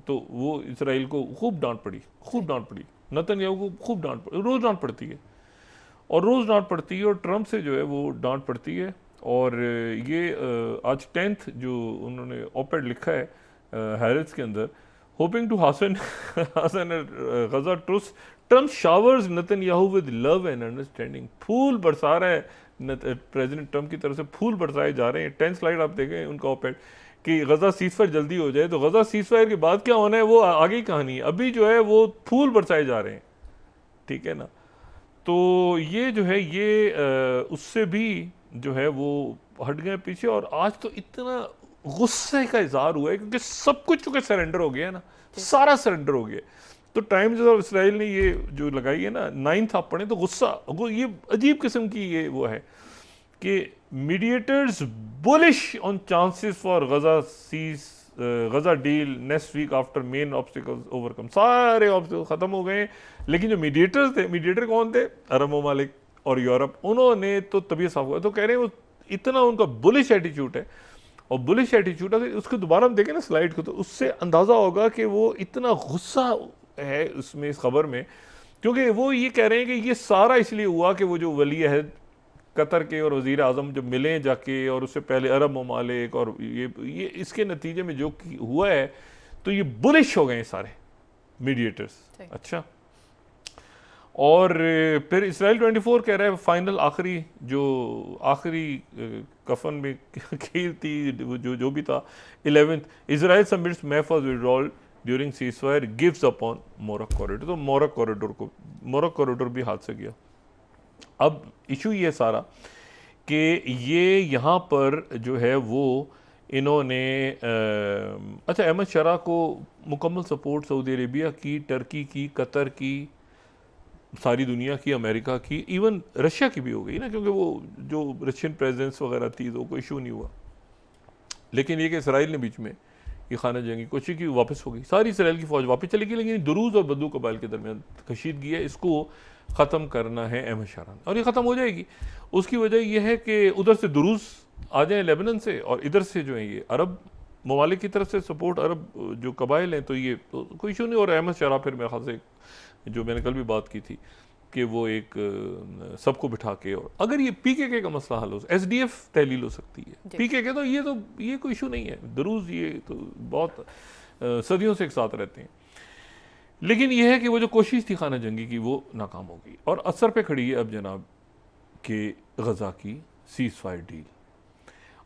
Speaker 2: तो वो इसराइल को खूब डांट पड़ी, नेतन्याहू को खूब डांट पड़ी, रोज़ डांट पड़ती है, और रोज़ डांट पड़ती है, और ट्रंप से जो है वो डांट पड़ती है। और ये आज 10th जो उन्होंने ऑपेड लिखा है हैरिस के अंदर, होपिंग टू हासन Gaza truce, Trump showers Netanyahu with love and understanding, फूल बरसा रहा है प्रेसिडेंट ट्रम्प की तरफ से फूल बरसाए जा रहे हैं। 10 स्लाइड आप देखें उनका ओपेड कि गजा सीज़फायर जल्दी हो जाए, तो गजा सीज़फायर के बाद क्या होना है वो आगे की कहानी है। अभी जो है वो फूल बरसाए जा रहे हैं, ठीक है ना। तो ये जो है ये उससे भी जो है वो हट गए पीछे। और आज तो इतना गुस्से का इजहार हुआ है क्योंकि सब कुछ चूंकि सरेंडर हो गया है ना, सारा सरेंडर हो गया। तो टाइम्स ऑफ इसराइल ने ये जो लगाई है ना 9th आप पढ़ें तो गुस्सा, ये अजीब किस्म की ये वो है कि mediators bullish on chances for Gaza deal next week after main obstacles overcome. सारे ऑब्स्टिकल खत्म हो गए, लेकिन जो मीडिएटर्स थे, मीडिएटर कौन थे? अरब ममालिक और यूरोप, उन्होंने तो तबीयत साफ हुआ। तो कह रहे हैं वो इतना उनका बुलिश एटीट्यूड है। और बुलिश एटीट्यूड अगर उसको दोबारा हम देखें ना स्लाइड को, तो उससे अंदाज़ा होगा कि वो इतना गुस्सा है उसमें, इस खबर में, क्योंकि वो ये कह रहे हैं कि ये सारा इसलिए हुआ कि वो जो वली अहद कतर के और वज़ीर आज़म जब मिले जाके, और उससे पहले अरब ममालिक, और ये इसके नतीजे में जो हुआ है, तो ये बुलिश हो गए सारे मीडिएटर्स। अच्छा, और फिर इसराइल 24 कह रहा है फाइनल आखिरी कफन में खीर थी जो भी था 11th इसराइल सबमिट्स मैफर्स withdrawal during ceasefire gives upon Morag corridor. तो मोरक कॉरिडोर भी हाथ से गया। अब इशू ये सारा कि ये यहाँ पर जो है वो इन्होंने अच्छा, अहमद शरा को मुकम्मल सपोर्ट सऊदी अरेबिया की, टर्की की, कतर की, सारी दुनिया की, अमेरिका की, इवन रशिया की भी हो गई ना, क्योंकि वो जो रशियन प्रेजेंस वगैरह थी तो कोई इशू नहीं हुआ। लेकिन ये कि इसराइल ने बीच में ये खाना जंगी कोशिश की, वापस हो गई, सारी इसराइल की फौज वापस चली गई, लेकिन दुरूज और बदू कबाइल के दरमियान कशीदगी है, इसको ख़त्म करना है अहमद शाह ने, और ये ख़त्म हो जाएगी। उसकी वजह यह है कि उधर से दुरूज आ जाए लेबनान से, और इधर से जो है ये अरब ममालिक की तरफ से सपोर्ट, अरब जो कबाइल हैं, तो ये तो कोई इशू नहीं। और अहमद शाह फिर मेरे ख्याल से जो मैंने कल भी बात की थी कि वो एक सबको बिठा के, और अगर ये पीकेके का मसला हल हो, एसडीएफ तहलील हो सकती है। पीकेके तो ये कोई इशू नहीं है, दरूज ये तो बहुत सदियों से एक साथ रहते हैं। लेकिन यह है कि वो जो कोशिश थी खाना जंगी की वो नाकाम हो गई, और असर पे खड़ी है अब जनाब के गजा की सीज़ फायर डील।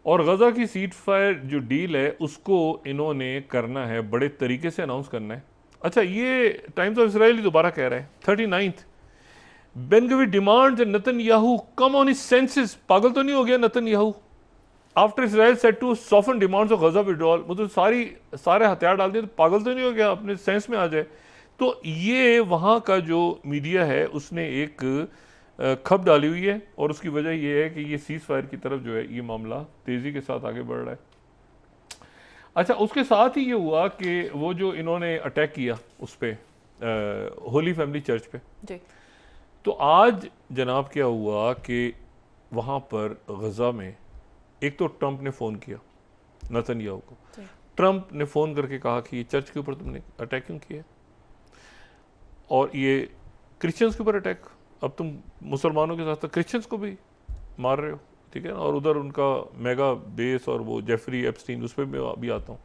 Speaker 2: और गजा की सीज़ फायर जो डील है उसको इन्होंने करना है, बड़े तरीके से अनाउंस करना है। अच्छा, ये टाइम्स ऑफ इसराइल दोबारा कह रहा है 39th Ben Gvir demands Netanyahu come on his senses. पागल तो नहीं हो गया Netanyahu? After Israel set to soften demands of Gaza withdrawal, मतलब सारे हथियार डाल दिए, तो पागल तो नहीं हो गया, अपने सेंस में आ जाए। तो ये वहाँ का जो मीडिया है उसने एक खबर डाली हुई है, और उसकी वजह यह है कि ये सीज़ फायर की तरफ जो है ये मामला तेज़ी के साथ आगे बढ़ रहा है। अच्छा, उसके साथ ही ये हुआ कि वो जो इन्होंने अटैक किया उस पर होली फैमिली चर्च पे जी। तो आज जनाब क्या हुआ कि वहाँ पर गजा में एक तो ट्रंप ने फ़ोन किया नेतन्याहू को, ट्रंप ने फ़ोन करके कहा कि ये चर्च के ऊपर तुमने अटैक क्यों किया, और ये क्रिश्चियंस के ऊपर अटैक, अब तुम मुसलमानों के साथ क्रिश्चियंस को भी मार रहे हो, ठीक है ना। और उधर उनका मेगा बेस और वो जेफरी एप्स्टीन, उस पर मैं भी आता हूँ।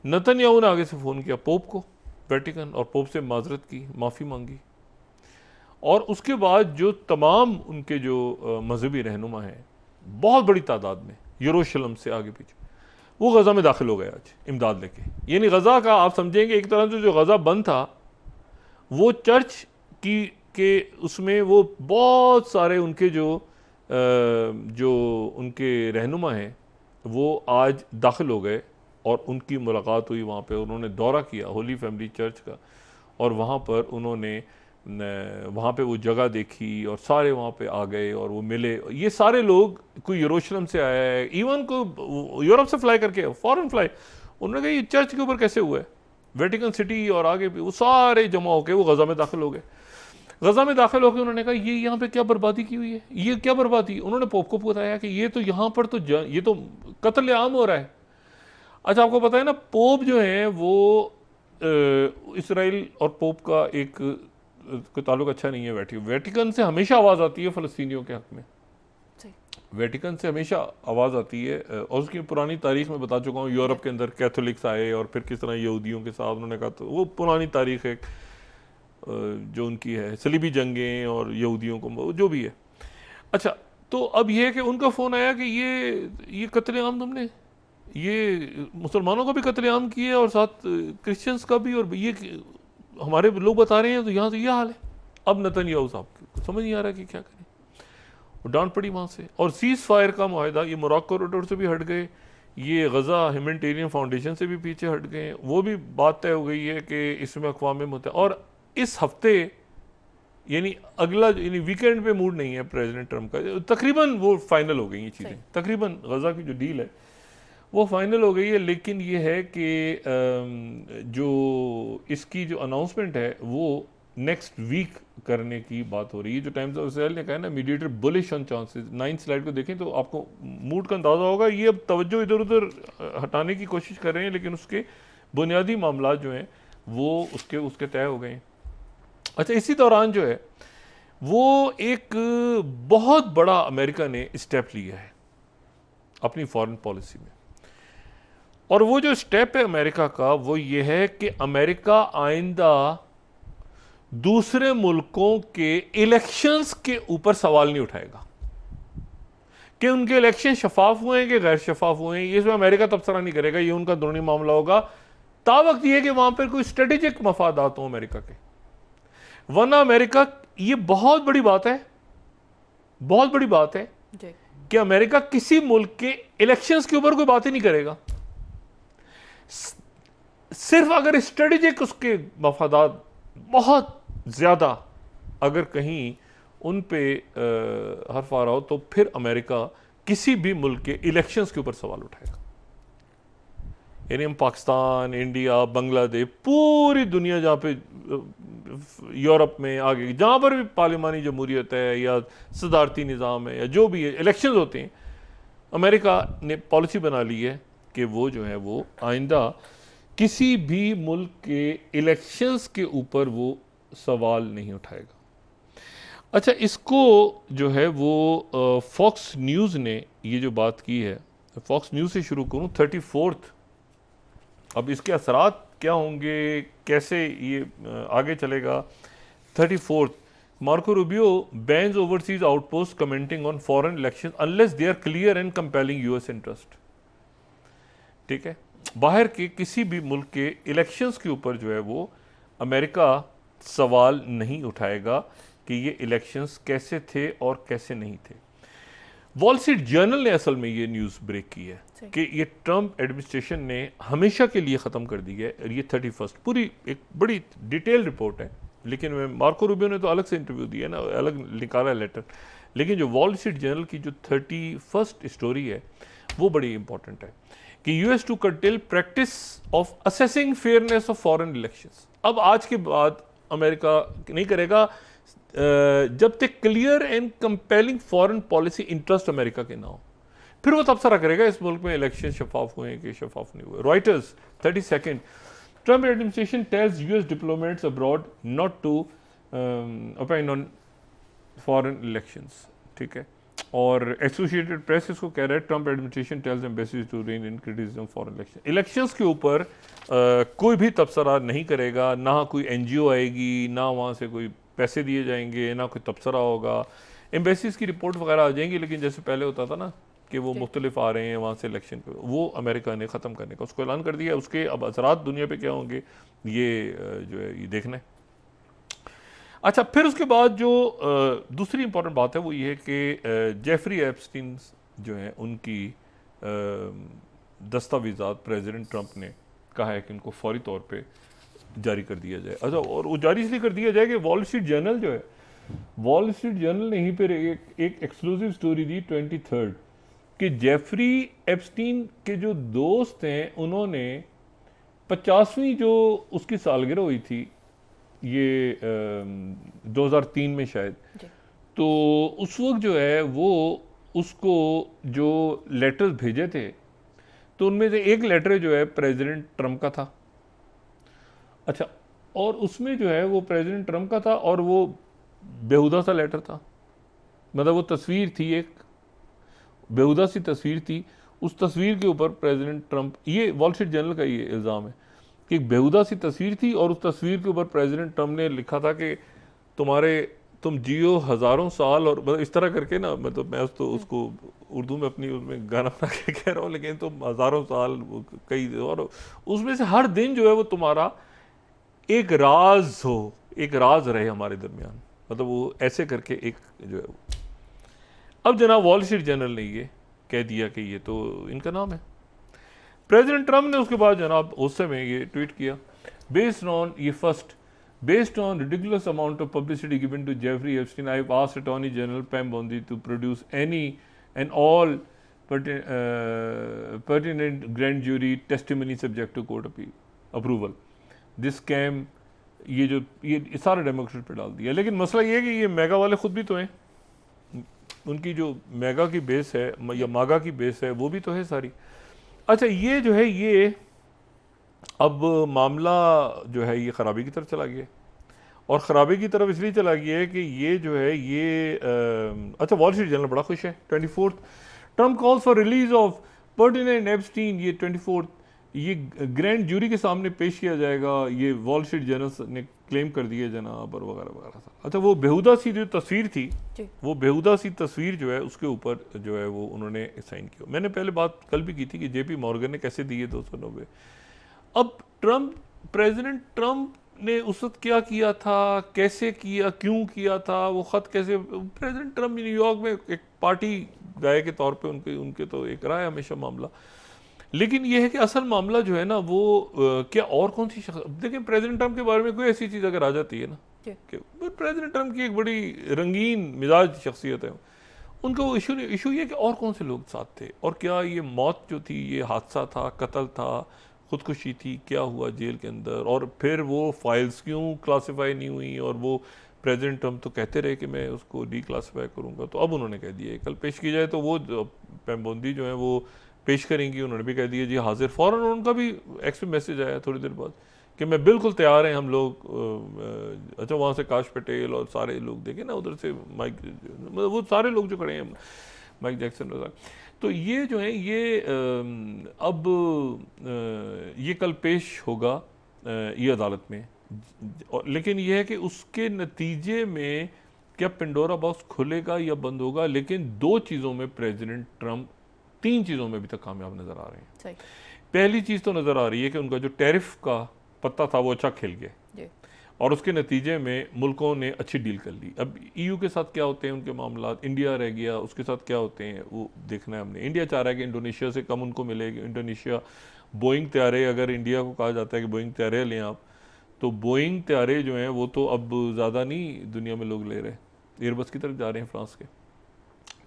Speaker 2: नेतन्याहू ने आगे से फ़ोन किया पोप को, वेटिकन, और पोप से माजरत की, माफ़ी मांगी। और उसके बाद जो तमाम उनके जो मजहबी रहनुमा हैं बहुत बड़ी तादाद में यरूशलेम से आगे पीछे, वो गज़ा में दाखिल हो गए आज इमदाद लेके। यानी गज़ा का आप समझेंगे एक तरह से जो गज़ा बंद था वो चर्च की के उसमें वो बहुत सारे उनके जो उनके रहनुमा हैं वो आज दाखिल हो गए, और उनकी मुलाकात हुई वहाँ पे। उन्होंने दौरा किया होली फैमिली चर्च का, और वहाँ पर उन्होंने वहाँ पे वो जगह देखी, और सारे वहाँ पे आ गए और वो मिले। ये सारे लोग, कोई यरूशलेम से आया है, इवन को यूरोप से फ्लाई करके, फॉरेन फ्लाई, उन्होंने कहा ये चर्च के ऊपर कैसे हुआ है, वेटिकन सिटी और आगे भी, वो सारे जमा होकर वो गज़ा में दाखिल हो गए। गज़ा में दाखिल होकर उन्होंने कहा ये यहाँ पे क्या बर्बादी की हुई है, ये क्या बर्बादी। उन्होंने पोप को बताया कि ये तो यहाँ पर तो ये तो कत्ल आम हो रहा है। अच्छा, आपको पता है ना पोप जो है वो इसराइल और पोप का एक कोई ताल्लुक अच्छा नहीं है। वेटिकन से हमेशा आवाज़ आती है फ़लस्तीनियों के हक़ में, वेटिकन से हमेशा आवाज़ आती है। और उसकी पुरानी तारीख़ में बता चुका हूँ, यूरोप के अंदर कैथोलिक्स आए और फिर किस तरह यहूदियों के साथ उन्होंने कहा, तो वो पुरानी तारीख़ है जो उनकी है, सलीबी जंगें और यहूदियों को जो भी है। अच्छा, तो अब यह है कि उनका फ़ोन आया कि ये कत्लेआम तुमने, ये मुसलमानों का भी कत्लेआम किया और साथ क्रिश्चियंस का भी, और ये हमारे लोग बता रहे हैं, तो यहाँ तो ये हाल है। अब नेतन्याहू साहब को समझ नहीं आ रहा कि क्या करें, वो डांट पड़ी वहाँ से। और सीज़ फायर का मुआहदा, ये मोरक्को कॉरिडोर से भी हट गए, ये गज़ा ह्यूमैनिटेरियन फाउंडेशन से भी पीछे हट गए, वो भी बात तय हो गई है कि इसमें अक़वाम मुत्तहिदा। और इस हफ्ते यानी अगला यानी वीकेंड पे मूड नहीं है प्रेसिडेंट ट्रंप का, तकरीबन वो फाइनल हो गई ये चीज़ें, तकरीबन गज़ा की जो डील है वो फाइनल हो गई है। लेकिन ये है कि जो इसकी जो अनाउंसमेंट है वो नेक्स्ट वीक करने की बात हो रही है। जो टाइम्स ऑफ इसराइल ने कहा है ना, mediator bullish on chances, 9 slide को देखें तो आपको मूड का अंदाज़ा होगा। ये अब तवज्जो इधर उधर हटाने की कोशिश कर रहे हैं, लेकिन उसके बुनियादी मामला जो हैं वो उसके तय हो गए हैं। अच्छा, इसी दौरान जो है वो एक बहुत बड़ा अमेरिका ने स्टेप लिया है अपनी फॉरेन पॉलिसी में, और वो जो स्टेप है अमेरिका का वो ये है कि अमेरिका आइंदा दूसरे मुल्कों के इलेक्शंस के ऊपर सवाल नहीं उठाएगा कि उनके इलेक्शन शफाफ हुए हैं कि गैर शफाफ हुए हैं। इसमें अमेरिका तबसरा नहीं करेगा, ये उनका अंदरूनी मामला होगा, तावक्त ये कि वहां पर कोई स्ट्रेटेजिक मफादात हो अमेरिका के। वरना अमेरिका, ये बहुत बड़ी बात है, बहुत बड़ी बात है कि अमेरिका किसी मुल्क के इलेक्शंस के ऊपर कोई बात ही नहीं करेगा। सिर्फ अगर स्ट्रेटेजिक उसके मफादात बहुत ज्यादा अगर कहीं उन पे हर्फ आ रहा हो तो फिर अमेरिका किसी भी मुल्क के इलेक्शंस के ऊपर सवाल उठाएगा। यानी हम पाकिस्तान, इंडिया, बांग्लादेश, पूरी दुनिया जहाँ पे यूरोप में आगे जहाँ पर भी पार्लिमानी जमहूरियत है या सदारती निज़ाम है या जो भी है इलेक्शंस होते हैं, अमेरिका ने पॉलिसी बना ली है कि वो जो है वो आइंदा किसी भी मुल्क के इलेक्शंस के ऊपर वो सवाल नहीं उठाएगा। अच्छा, इसको जो है वो फॉक्स न्यूज़ ने ये जो बात की है, फॉक्स न्यूज़ से शुरू करूँ, 34th, अब इसके असरात क्या होंगे, कैसे ये आगे चलेगा। 34th, Marco Rubio bans overseas outpost commenting on foreign election unless they are clear and compelling US interest. ठीक है, बाहर के किसी भी मुल्क के इलेक्शंस के ऊपर जो है वो अमेरिका सवाल नहीं उठाएगा कि ये इलेक्शंस कैसे थे और कैसे नहीं थे। वॉल स्ट्रीट जर्नल ने असल में ये न्यूज़ ब्रेक की है कि ये ट्रंप एडमिनिस्ट्रेशन ने हमेशा के लिए ख़त्म कर दी है। ये 31st पूरी एक बड़ी डिटेल रिपोर्ट है, लेकिन मार्को रूबियो ने तो अलग से इंटरव्यू दिया ना, अलग निकाला लेटर। लेकिन जो वॉल स्ट्रीट जर्नल की जो 31st स्टोरी है वो बड़ी इंपॉर्टेंट है कि US to curtail practice of assessing fairness of foreign elections. अब आज के बाद अमेरिका नहीं करेगा जब तक clear and compelling foreign policy interest America के ना हो, फिर वो तबसरा करेगा इस मुल्क में इलेक्शन शफाफ हुए हैं कि शफाफ नहीं हुए। Reuters 32nd, Trump administration tells US diplomats abroad not to opine on foreign elections. ठीक है, और एसोसिएटेड प्रेस इसको कह रहा है, Trump administration tells embassies to rein in criticism foreign election. Elections के ऊपर कोई भी तबसरा नहीं करेगा, ना कोई एनजीओ आएगी, ना वहाँ से कोई पैसे दिए जाएंगे, ना कोई तबसरा होगा। एम्बेसीज की रिपोर्ट वगैरह आ जाएंगी, लेकिन जैसे पहले होता था ना कि वो मुख्तलिफ आ रहे हैं वहाँ से इलेक्शन पे, वो अमेरिका ने ख़त्म करने का उसको ऐलान कर दिया। उसके अब असरात दुनिया पे क्या होंगे ये जो है ये देखना है। अच्छा, फिर उसके बाद जो दूसरी इंपॉर्टेंट बात है वो ये है कि जेफरी एप्स्टीन जो है उनकी दस्तावेज़ात प्रेसिडेंट ट्रंप ने कहा है कि उनको फौरी तौर पे जारी कर दिया जाए। अच्छा, और वो जारी इसलिए कर दिया जाए कि वॉल स्ट्रीट जर्नल जो है, वॉल स्ट्रीट जर्नल ने यहीं पर एक एक्सक्लूसिव स्टोरी दी 23rd कि जेफरी एप्स्टीन के जो दोस्त हैं उन्होंने 50वीं जो उसकी सालगिरह हुई थी ये 2003 में शायद, तो उस वक्त जो है वो उसको जो लेटर्स भेजे थे तो उनमें से एक लेटर जो है प्रेसिडेंट ट्रंप का था। अच्छा, और उसमें जो है वो प्रेसिडेंट ट्रंप का था और वो बेहुदा सा लेटर था, मतलब वो तस्वीर थी, एक बेहुदा सी तस्वीर थी। उस तस्वीर के ऊपर प्रेसिडेंट ट्रंप, ये वॉल स्ट्रीट जर्नल का ये इल्ज़ाम है कि एक बेहुदा सी तस्वीर थी और उस तस्वीर के ऊपर प्रेसिडेंट ट्रंप ने लिखा था कि तुम्हारे तुम जियो हज़ारों साल, और मतलब इस तरह करके ना, मतलब मैं उसको उर्दू में अपनी उसमें गाना बना के कह रहा हूँ, लेकिन तुम हज़ारों साल कई, और उसमें से हर दिन जो है वो तुम्हारा एक राज हो, एक राज रहे हमारे दरमियान, मतलब वो ऐसे करके एक जो है वो। अब जनाब वॉल स्ट्रीट जर्नल ने ये कह दिया कि ये तो इनका नाम है। प्रेसिडेंट ट्रम्प ने उसके बाद जनाब उस समय ये ट्वीट किया, बेस्ड ऑन ये first, based on ridiculous amount of publicity given to Jeffrey Epstein, I have asked Attorney General Pam Bondi to produce any and all pertinent grand jury testimony subject to court approval. This scam, ये सारे डेमोक्रेट पे डाल दिया। लेकिन मसला ये है कि ये मेगा वाले खुद भी तो हैं, उनकी जो मेगा की बेस है या मागा की बेस है वो भी तो है सारी। अच्छा, ये जो है ये अब मामला जो है ये ख़राबी की तरफ चला गया, और ख़राबी की तरफ इसलिए चला गया है कि ये जो है ये अच्छा, वॉल स्ट्रीट जर्नल बड़ा खुश है। 24 Trump calls for release of pertinent Epstein, ये 24 ये ग्रैंड जूरी के सामने पेश किया जाएगा, ये वॉल स्ट्रीट जर्नल ने क्लेम कर दिया जनाब, और वगैरह वगैरह। अच्छा, वो बेहुदा सी जो तस्वीर थी, वो बेहुदा सी तस्वीर जो है उसके ऊपर जो है वो उन्होंने साइन किया। मैंने पहले बात कल भी की थी कि JP मॉर्गन ने कैसे दिए 290। अब प्रेसिडेंट ट्रम्प ने उस वक्त क्या किया था, कैसे किया, क्यों किया था, वो ख़त कैसे, प्रेसिडेंट ट्रम्प न्यूयॉर्क में एक पार्टी गाय के तौर पे उनके तो एक रहा है हमेशा मामला। लेकिन ये है कि असल मामला जो है ना वो क्या और कौन सी शख्स, देखें प्रेसिडेंट ट्रम्प के बारे में कोई ऐसी चीज़ अगर आ जाती है ना कि प्रेसिडेंट ट्रम्प की एक बड़ी रंगीन मिजाज शख्सियत है, उनका वो इशू ये कि और कौन से लोग साथ थे, और क्या ये मौत जो थी ये हादसा था, कत्ल था, खुदकुशी थी, क्या हुआ जेल के अंदर, और फिर वो फाइल्स क्यों क्लासिफाई नहीं हुई, और वो प्रेसिडेंट ट्रम्प तो कहते रहे कि मैं उसको डी क्लासिफाई करूँगा, तो अब उन्होंने कह दिया कल पेश की जाए, तो वो पैम बोंदी जो है वो पेश करेंगी। उन्होंने भी कह दिया जी हाजिर, फ़ौरन उनका भी एक्स में मैसेज आया थोड़ी देर बाद कि मैं बिल्कुल तैयार हैं हम लोग। अच्छा, वहाँ से काश पटेल और सारे लोग देखे ना, उधर से माइक, मतलब वो सारे लोग जो खड़े हैं, माइक जैक्सन रजा, तो ये जो है ये अब ये कल पेश होगा ये अदालत में, लेकिन ये है कि उसके नतीजे में क्या पेंडोरा बॉक्स खुलेगा या बंद होगा। लेकिन दो चीज़ों में प्रेसिडेंट ट्रम्प, तीन चीज़ों में अभी तक कामयाब नज़र आ रहे हैं। पहली चीज़ तो नज़र आ रही है कि उनका जो टैरिफ का पत्ता था वो अच्छा खिल गया, और उसके नतीजे में मुल्कों ने अच्छी डील कर ली। अब EU के साथ क्या होते हैं उनके मामला, इंडिया रह गया, उसके साथ क्या होते हैं वो देखना है हमने। इंडिया चाह रहा है कि इंडोनेशिया से कम उनको मिलेगी। इंडोनेशिया बोइंग तैयारे, अगर इंडिया को कहा जाता है कि बोइंग तैयारे लें आप, तो बोइंग तैयारे जो हैं वो तो अब ज़्यादा नहीं दुनिया में लोग ले रहे, एयरबस की तरफ जा रहे हैं फ्रांस के,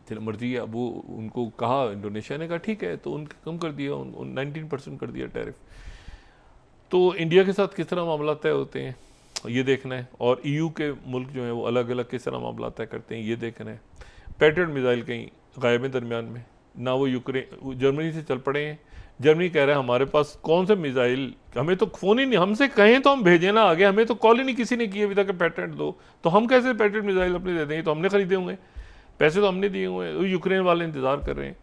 Speaker 2: चलो मर्जी है। अब वो उनको कहा, इंडोनेशिया ने कहा ठीक है, तो उनके कम कर दिया, 19% कर दिया टैरिफ। तो इंडिया के साथ किस तरह मामला तय होते हैं ये देखना है, और EU के मुल्क जो हैं वो अलग अलग किस तरह मामला तय करते हैं ये देखना है। पैट्रियट मिसाइल कहीं गायब है दरमियान में ना, वो यूक्रेन जर्मनी से चल पड़े हैं। जर्मनी कह रहा है हमारे पास कौन से मिसाइल, हमें तो फ़ोन ही नहीं, हमसे कहें तो हम भेजें ना आगे, हमें तो कॉल ही नहीं किसी ने की अभी तक पैट्रियट दो, तो हम कैसे पैट्रियट मिसाइल अपने दे देंगे, तो हमने खरीदे होंगे, पैसे तो हमने दिए हुए हैं, यूक्रेन वाले इंतज़ार कर रहे हैं।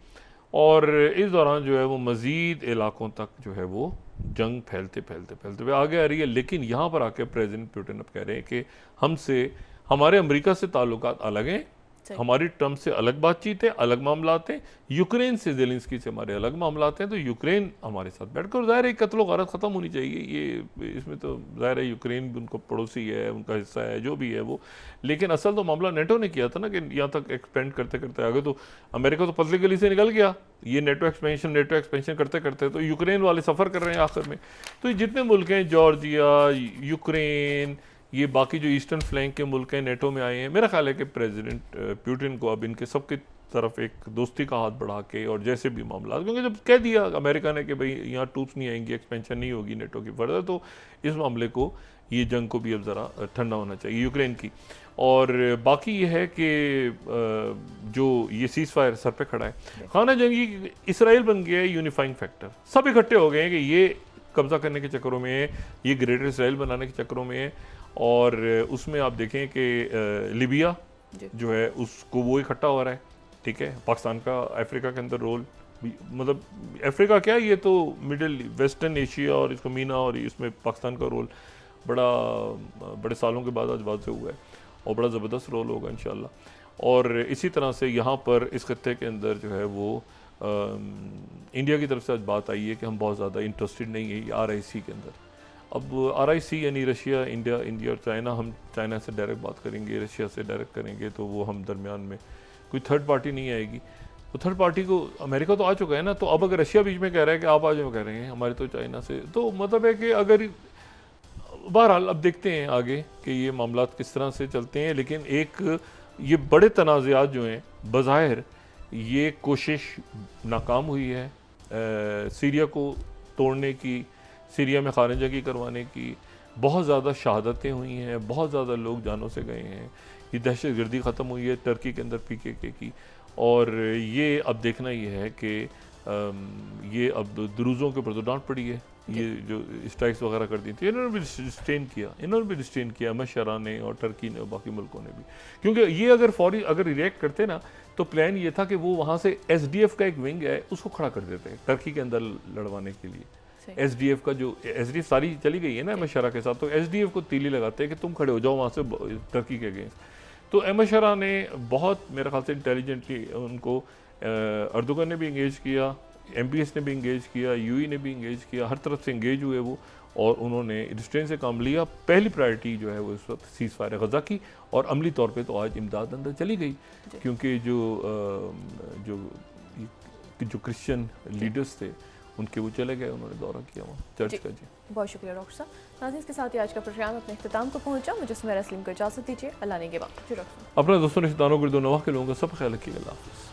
Speaker 2: और इस दौरान जो है वो मज़ीद इलाकों तक जो है वो जंग फैलते फैलते फैलते हुए आगे आ रही है। लेकिन यहाँ पर आके प्रेसिडेंट पुतिन अब कह रहे हैं कि हमसे, हमारे अमेरिका से ताल्लुकात अलग हैं, हमारी ट्रम्प से अलग बातचीत है, अलग मामला हैं, यूक्रेन से ज़ेलेंस्की से हमारे अलग मामला हैं, तो यूक्रेन हमारे साथ बैठकर, ज़ाहिर है कत्ल गारत ख़त्म होनी चाहिए, ये इसमें तो ज़ाहिर है यूक्रेन भी उनको पड़ोसी है, उनका हिस्सा है, जो भी है वो। लेकिन असल तो मामला नेटो ने किया था ना, कि यहाँ तक एक्सपेंड करते करते आगे, तो अमेरिका तो पतली गली से निकल गया, ये नेटो एक्सपेंशन करते करते तो यूक्रेन वाले सफ़र कर रहे हैं आखिर में। तो ये जितने मुल्क हैं, जॉर्जिया, यूक्रेन, ये बाकी जो ईस्टर्न फ्लैंक के मुल्क हैं नेटो में आए हैं, मेरा ख्याल है कि प्रेसिडेंट पुतिन को अब इनके सबकी तरफ एक दोस्ती का हाथ बढ़ा के, और जैसे भी मामला, क्योंकि जब कह दिया अमेरिका ने कि भाई यहाँ ट्रूप्स नहीं आएंगी, एक्सपेंशन नहीं होगी नेटो की फर्दर, तो इस मामले को, ये जंग को भी अब ज़रा ठंडा होना चाहिए यूक्रेन की। और बाकी ये है कि जो ये सीज़ फायर सर पे खड़ा है, खाना जंगी इसराइल बन गया है यूनिफाइंग फैक्टर, सब इकट्ठे हो गए हैं कि ये कब्ज़ा करने के चक्करों में है, ये ग्रेटर इसराइल बनाने के चक्करों में है। और उसमें आप देखें कि लीबिया जो है उसको वो इकट्ठा हो रहा है, ठीक है। पाकिस्तान का अफ्रीका के अंदर रोल, मतलब अफ्रीका क्या, ये तो मिडिल वेस्टर्न एशिया और इसको मीना, और इसमें पाकिस्तान का रोल बड़े सालों के बाद आज वाज़ेह हुआ है। और बड़ा ज़बरदस्त रोल होगा इंशाल्लाह। और इसी तरह से यहाँ पर इस खत्ते के अंदर जो है वो इंडिया की तरफ से आज बात आई है कि हम बहुत ज़्यादा इंटरेस्टेड नहीं है RIC के अंदर। अब RIC यानी रशिया, इंडिया और चाइना, हम चाइना से डायरेक्ट बात करेंगे, रशिया से डायरेक्ट करेंगे, तो वो हम दरमियान में कोई थर्ड पार्टी नहीं आएगी। तो थर्ड पार्टी को अमेरिका तो आ चुका है ना, तो अब अगर रशिया बीच में कह रहा है कि आप आ जाओ, कह रहे हैं हमारे तो चाइना से, तो मतलब है कि अगर बहरहाल अब देखते हैं आगे कि ये मामला किस तरह से चलते हैं। लेकिन एक ये बड़े तनाज़ात जो हैं बज़ाहिर ये कोशिश नाकाम हुई है सीरिया को तोड़ने की, सीरिया में खारिजगी करवाने की। बहुत ज़्यादा शहादतें हुई हैं, बहुत ज़्यादा लोग जानों से गए हैं। ये दहशत गर्दी ख़त्म हुई है टर्की के अंदर PKK की। और ये अब देखना ये है कि ये अब दुरूज़ों के ऊपर तो डांट पड़ी है, ये जो स्ट्राइक्स वगैरह कर दी थी, इन्होंने भी रिस्ट्रेन किया अहमद शरा ने और टर्की ने और बाकी मुल्कों ने भी। क्योंकि ये अगर रिएक्ट करते ना, तो प्लान ये था कि वो वहाँ से SDF का एक विंग है उसको खड़ा कर देते हैं टर्की के अंदर लड़वाने के लिए। SDF का जो SDF सारी चली गई है ना अहमद शरा के साथ, तो SDF को तीली लगाते हैं कि तुम खड़े हो जाओ वहाँ से टर्की के अगेंस्ट। तो अहमद शरा ने बहुत मेरे ख्याल से इंटेलिजेंटली उनको अर्दोगन ने भी इंगेज किया, MBS ने भी इंगेज किया, UAE ने भी इंगेज किया, हर तरफ से इंगेज हुए वो, और उन्होंने रिस्ट्रेन से काम लिया। पहली प्रायोरिटी जो है वो इस वक्त सीज़ फायर गज़ा की, और अमली तौर पे तो आज इमदाद अंदर चली गई, क्योंकि जो क्रिश्चियन लीडर्स थे उनके वो चले गए, उन्होंने दौरा किया वहाँ चर्च का। जी
Speaker 1: बहुत शुक्रिया डॉक्टर साहब। नाज़रीन, के साथ ही आज का प्रोग्राम अपने इख्तिताम को पहुँचा। मुझे सुमेरा सलीम को इजाज़त दीजिए। अल्लाह ने के बाद। जी डॉक्टर साहब,
Speaker 2: अपने दोस्तों रिश्तेदारों को दो नवाह के लोगों का सब ख्याल रखिएगा। अल्लाह हाफ़िज़।